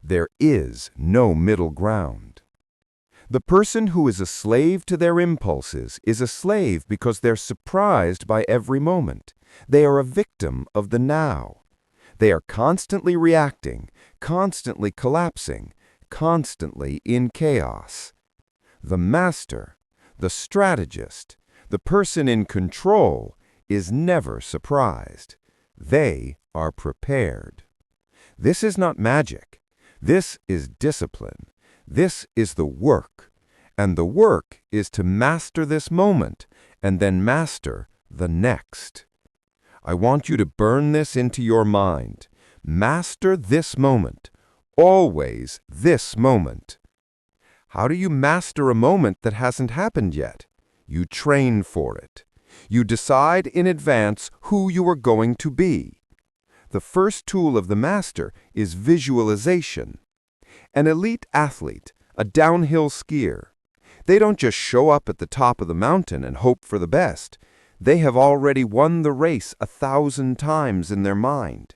There is no middle ground. The person who is a slave to their impulses is a slave because they're surprised by every moment. They are a victim of the now. They are constantly reacting, constantly collapsing, constantly in chaos. The master, the strategist, the person in control is never surprised. They are prepared. This is not magic. This is discipline. This is the work. And the work is to master this moment and then master the next. I want you to burn this into your mind. Master this moment. Always this moment. How do you master a moment that hasn't happened yet? You train for it. You decide in advance who you are going to be. The first tool of the master is visualization. An elite athlete, a downhill skier, they don't just show up at the top of the mountain and hope for the best. They have already won the race 1,000 times in their mind.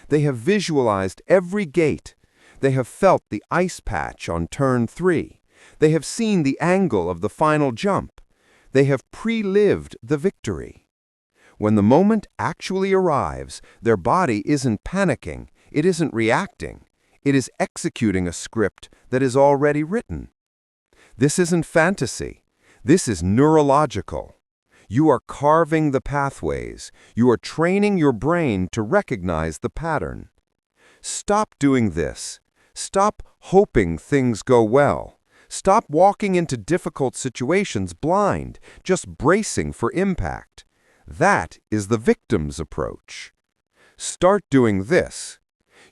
They have visualized every gate. They have felt the ice patch on turn 3. They have seen the angle of the final jump. They have pre-lived the victory. When the moment actually arrives, their body isn't panicking, it isn't reacting. It is executing a script that is already written. This isn't fantasy. This is neurological. You are carving the pathways. You are training your brain to recognize the pattern. Stop doing this. Stop hoping things go well. Stop walking into difficult situations blind, just bracing for impact. That is the victim's approach. Start doing this.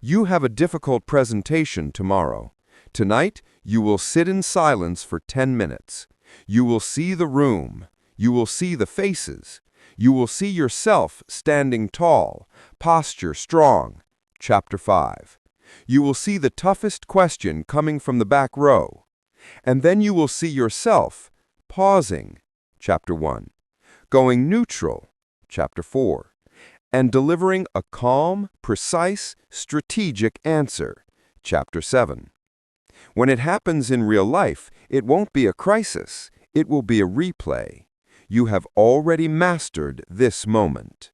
You have a difficult presentation tomorrow. Tonight, you will sit in silence for 10 minutes. You will see the room. You will see the faces. You will see yourself standing tall, posture strong. Chapter 5. You will see the toughest question coming from the back row. And then you will see yourself pausing. Chapter 1. Going neutral. Chapter 4. And delivering a calm, precise, strategic answer. Chapter 7. When it happens in real life, it won't be a crisis. It will be a replay. You have already mastered this moment.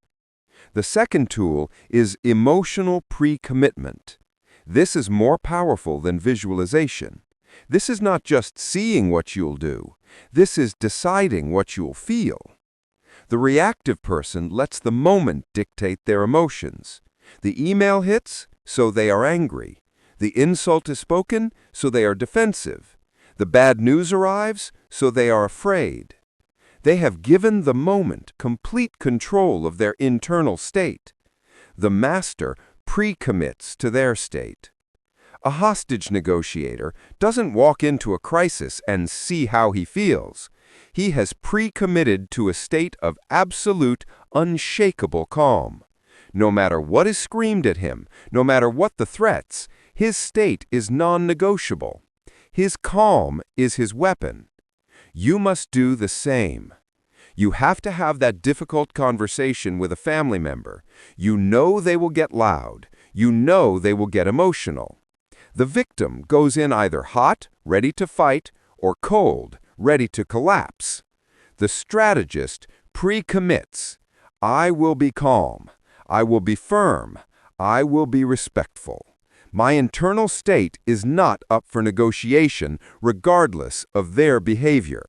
The second tool is emotional pre-commitment. This is more powerful than visualization. This is not just seeing what you'll do. This is deciding what you'll feel. The reactive person lets the moment dictate their emotions. The email hits, so they are angry. The insult is spoken, so they are defensive. The bad news arrives, so they are afraid. They have given the moment complete control of their internal state. The master pre-commits to their state. A hostage negotiator doesn't walk into a crisis and see how he feels. He has pre-committed to a state of absolute, unshakable calm. No matter what is screamed at him, no matter what the threats, his state is non-negotiable. His calm is his weapon. You must do the same. You have to have that difficult conversation with a family member. You know they will get loud. You know they will get emotional. The victim goes in either hot, ready to fight, or cold, ready to collapse. The strategist pre-commits. I will be calm. I will be firm. I will be respectful. My internal state is not up for negotiation regardless of their behavior.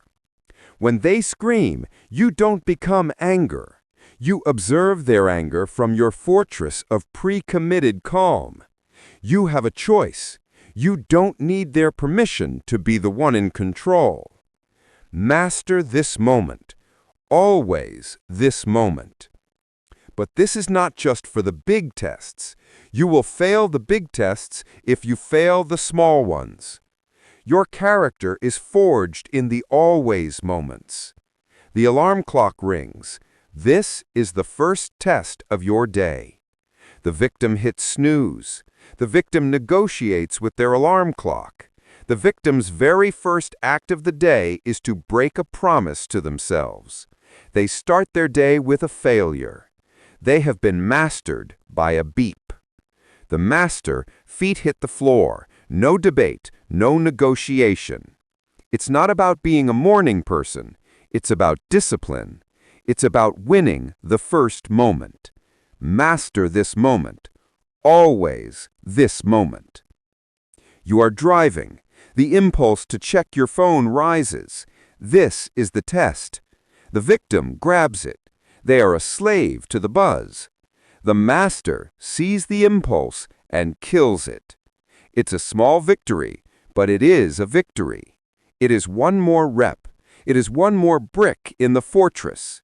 When they scream, you don't become anger. You observe their anger from your fortress of pre-committed calm. You have a choice. You don't need their permission to be the one in control. Master this moment. Always this moment. But this is not just for the big tests. You will fail the big tests if you fail the small ones. Your character is forged in the always moments. The alarm clock rings. This is the first test of your day. The victim hits snooze. The victim negotiates with their alarm clock. The victim's very first act of the day is to break a promise to themselves. They start their day with a failure. They have been mastered by a beep. The master, feet hit the floor, no debate, no negotiation. It's not about being a morning person. It's about discipline. It's about winning the first moment. Master this moment. Always this moment. You are driving. The impulse to check your phone rises. This is the test. The victim grabs it. They are a slave to the buzz. The master sees the impulse and kills it. It's a small victory, but it is a victory. It is one more rep. It is one more brick in the fortress.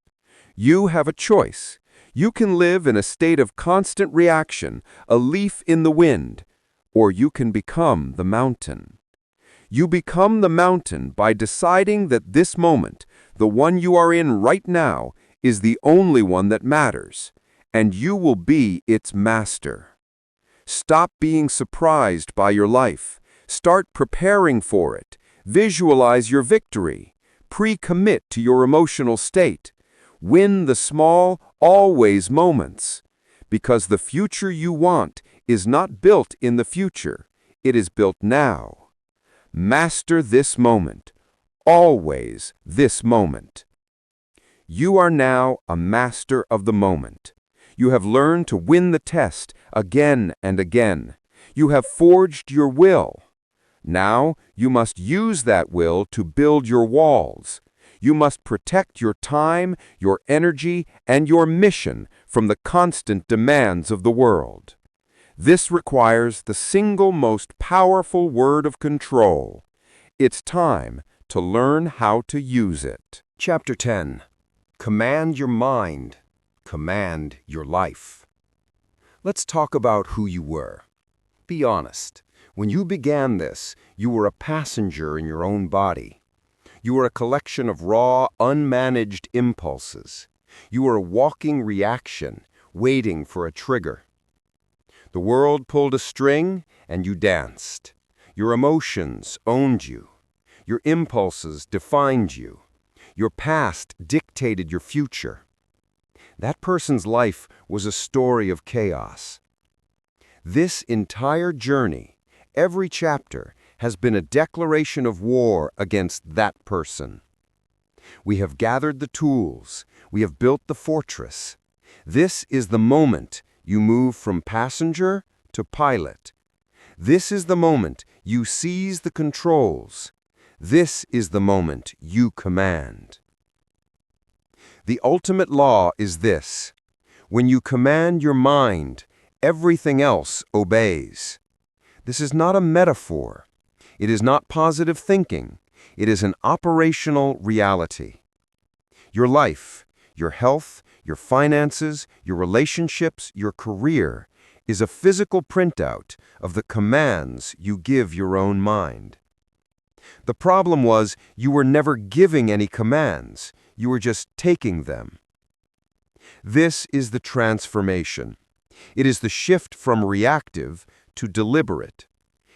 You have a choice. You can live in a state of constant reaction, a leaf in the wind, or you can become the mountain. You become the mountain by deciding that this moment, the one you are in right now, is the only one that matters, and you will be its master. Stop being surprised by your life. Start preparing for it. Visualize your victory. Pre-commit to your emotional state. Win the small, always moments. Because the future you want is not built in the future. It is built now. Master this moment. Always this moment. You are now a master of the moment. You have learned to win the test again and again. You have forged your will. Now you must use that will to build your walls. You must protect your time, your energy, and your mission from the constant demands of the world. This requires the single most powerful word of control. It's time to learn how to use it. Chapter 10. Command your mind. Command your life. Let's talk about who you were. Be honest. When you began this, you were a passenger in your own body. You were a collection of raw, unmanaged impulses. You were a walking reaction, waiting for a trigger. The world pulled a string, and you danced. Your emotions owned you. Your impulses defined you. Your past dictated your future. That person's life was a story of chaos. This entire journey, every chapter, has been a declaration of war against that person. We have gathered the tools. We have built the fortress. This is the moment you move from passenger to pilot. This is the moment you seize the controls. This is the moment you command. The ultimate law is this: when you command your mind, everything else obeys. This is not a metaphor. It is not positive thinking. It is an operational reality. Your life, your health, your finances, your relationships, your career is a physical printout of the commands you give your own mind. The problem was you were never giving any commands. You were just taking them. This is the transformation. It is the shift from reactive to deliberate.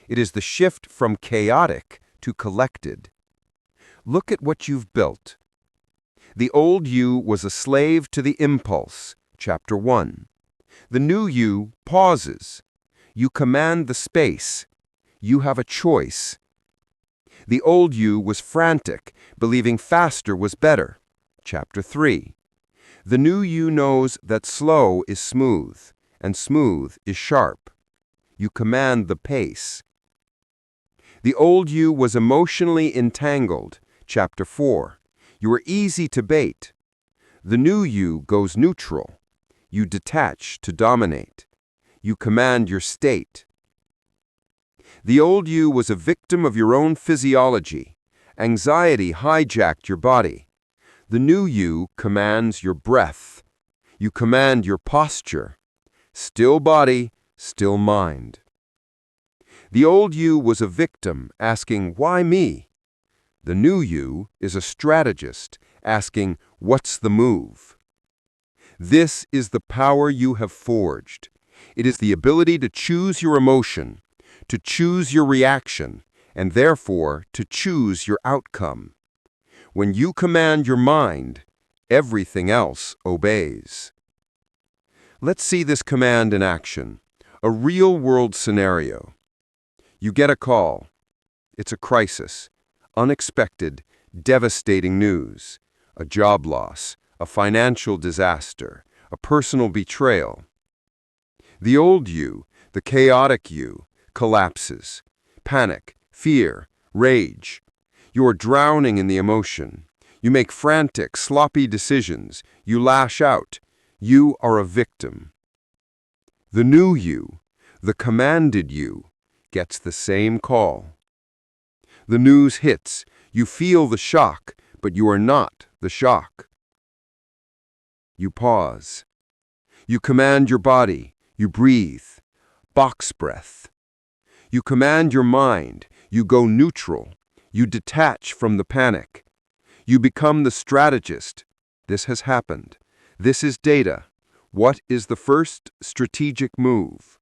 It is the shift from chaotic to collected. Look at what you've built. The old you was a slave to the impulse, chapter 1. The new you pauses. You command the space. You have a choice. The old you was frantic, believing faster was better, chapter 3. The new you knows that slow is smooth, and smooth is sharp. You command the pace. The old you was emotionally entangled, chapter 4. You are easy to bait. The new you goes neutral. You detach to dominate. You command your state. The old you was a victim of your own physiology. Anxiety hijacked your body. The new you commands your breath. You command your posture. Still body, still mind. The old you was a victim, asking, "Why me?" The new you is a strategist, asking, "What's the move?" This is the power you have forged. It is the ability to choose your emotion, to choose your reaction, and therefore to choose your outcome. When you command your mind, everything else obeys. Let's see this command in action. A real-world scenario. You get a call. It's a crisis. Unexpected, devastating news. A job loss, a financial disaster, a personal betrayal. The old you, the chaotic you, collapses. Panic, fear, rage. You are drowning in the emotion. You make frantic, sloppy decisions. You lash out. You are a victim. The new you, the commanded you, gets the same call. The news hits. You feel the shock, but you are not the shock. You pause. You command your body. You breathe. Box breath. You command your mind. You go neutral. You detach from the panic. You become the strategist. This has happened. This is data. What is the first strategic move?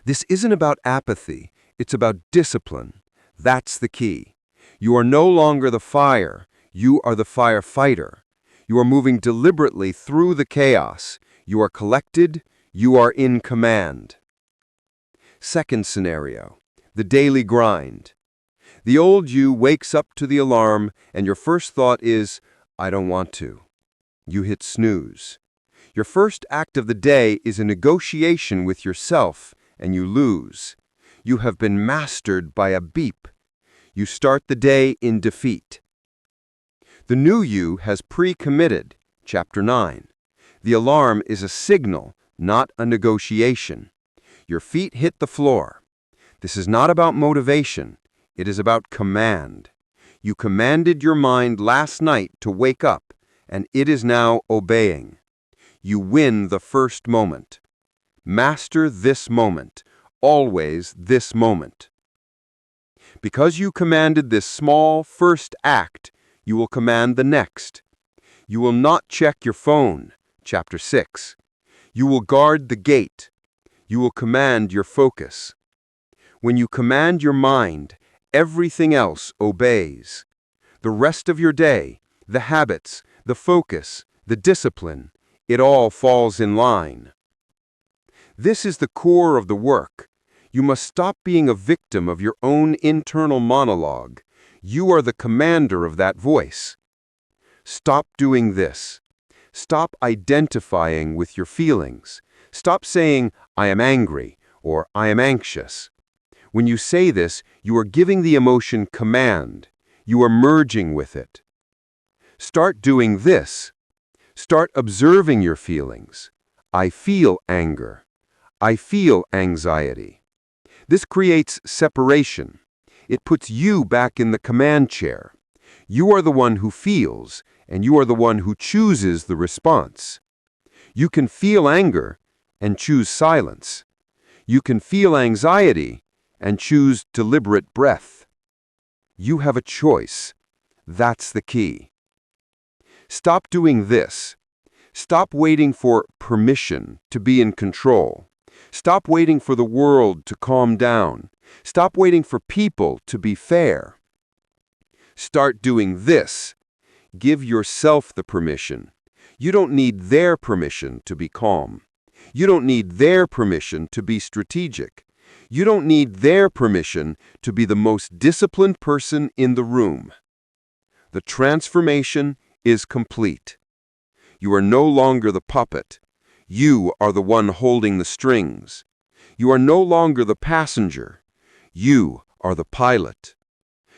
This isn't about apathy. It's about discipline. That's the key. You are no longer the fire. You are the firefighter. You are moving deliberately through the chaos. You are collected. You are in command. Second scenario, the daily grind. The old you wakes up to the alarm, and your first thought is, I don't want to. You hit snooze. Your first act of the day is a negotiation with yourself, and you lose. You have been mastered by a beep. You start the day in defeat. The new you has pre-committed, Chapter 9. The alarm is a signal, not a negotiation. Your feet hit the floor. This is not about motivation. It is about command. You commanded your mind last night to wake up, and it is now obeying. You win the first moment. Master this moment, always this moment. Because you commanded this small first act, you will command the next. You will not check your phone, Chapter 6. You will guard the gate. You will command your focus. When you command your mind, everything else obeys. The rest of your day, the habits, the focus, the discipline, it all falls in line. This is the core of the work. You must stop being a victim of your own internal monologue. You are the commander of that voice. Stop doing this. Stop identifying with your feelings. Stop saying, I am angry, or I am anxious. When you say this, you are giving the emotion command. You are merging with it. Start doing this. Start observing your feelings. I feel anger. I feel anxiety. This creates separation. It puts you back in the command chair. You are the one who feels, and you are the one who chooses the response. You can feel anger and choose silence. You can feel anxiety and choose deliberate breath. You have a choice. That's the key. Stop doing this. Stop waiting for permission to be in control. Stop waiting for the world to calm down. Stop waiting for people to be fair. Start doing this. Give yourself the permission. You don't need their permission to be calm. You don't need their permission to be strategic. You don't need their permission to be the most disciplined person in the room. The transformation is complete. You are no longer the puppet. You are the one holding the strings. You are no longer the passenger. You are the pilot.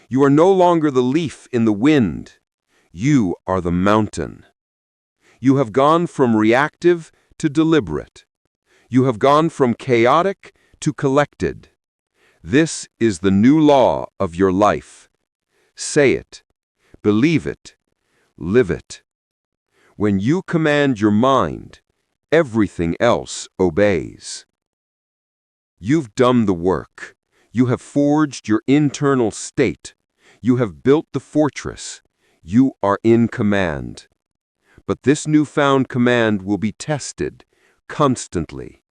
You are no longer the leaf in the wind. You are the mountain. You have gone from reactive to deliberate. You have gone from chaotic to collected. This is the new law of your life. Say it, believe it, live it. When you command your mind, everything else obeys. You've done the work. You have forged your internal state. You have built the fortress. You are in command. But this newfound command will be tested constantly.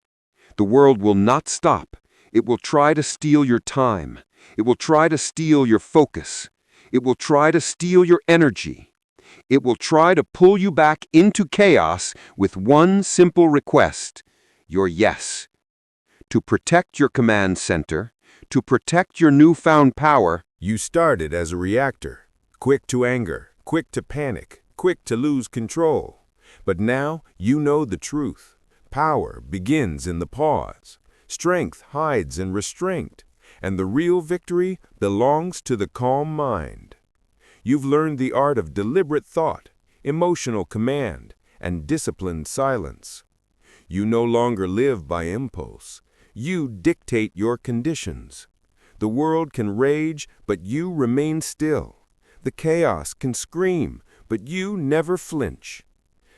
The world will not stop. It will try to steal your time. It will try to steal your focus. It will try to steal your energy. It will try to pull you back into chaos with one simple request: your yes. To protect your command center, to protect your newfound power, You started as a reactor, quick to anger, quick to panic, quick to lose control. But now you know the truth. Power begins in the pause. Strength hides in restraint. And the real victory belongs to the calm mind. You've learned the art of deliberate thought, emotional command, and disciplined silence. You no longer live by impulse. You dictate your conditions. The world can rage, but you remain still. The chaos can scream, but you never flinch.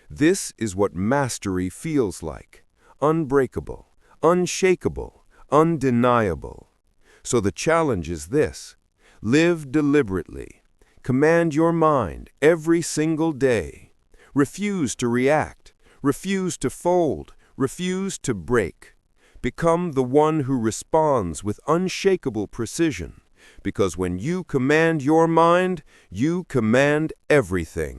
This is what mastery feels like: unbreakable, unshakable, undeniable. So the challenge is this: live deliberately. Command your mind every single day. Refuse to react. Refuse to fold. Refuse to break. Become the one who responds with unshakable precision, because when you command your mind, you command everything.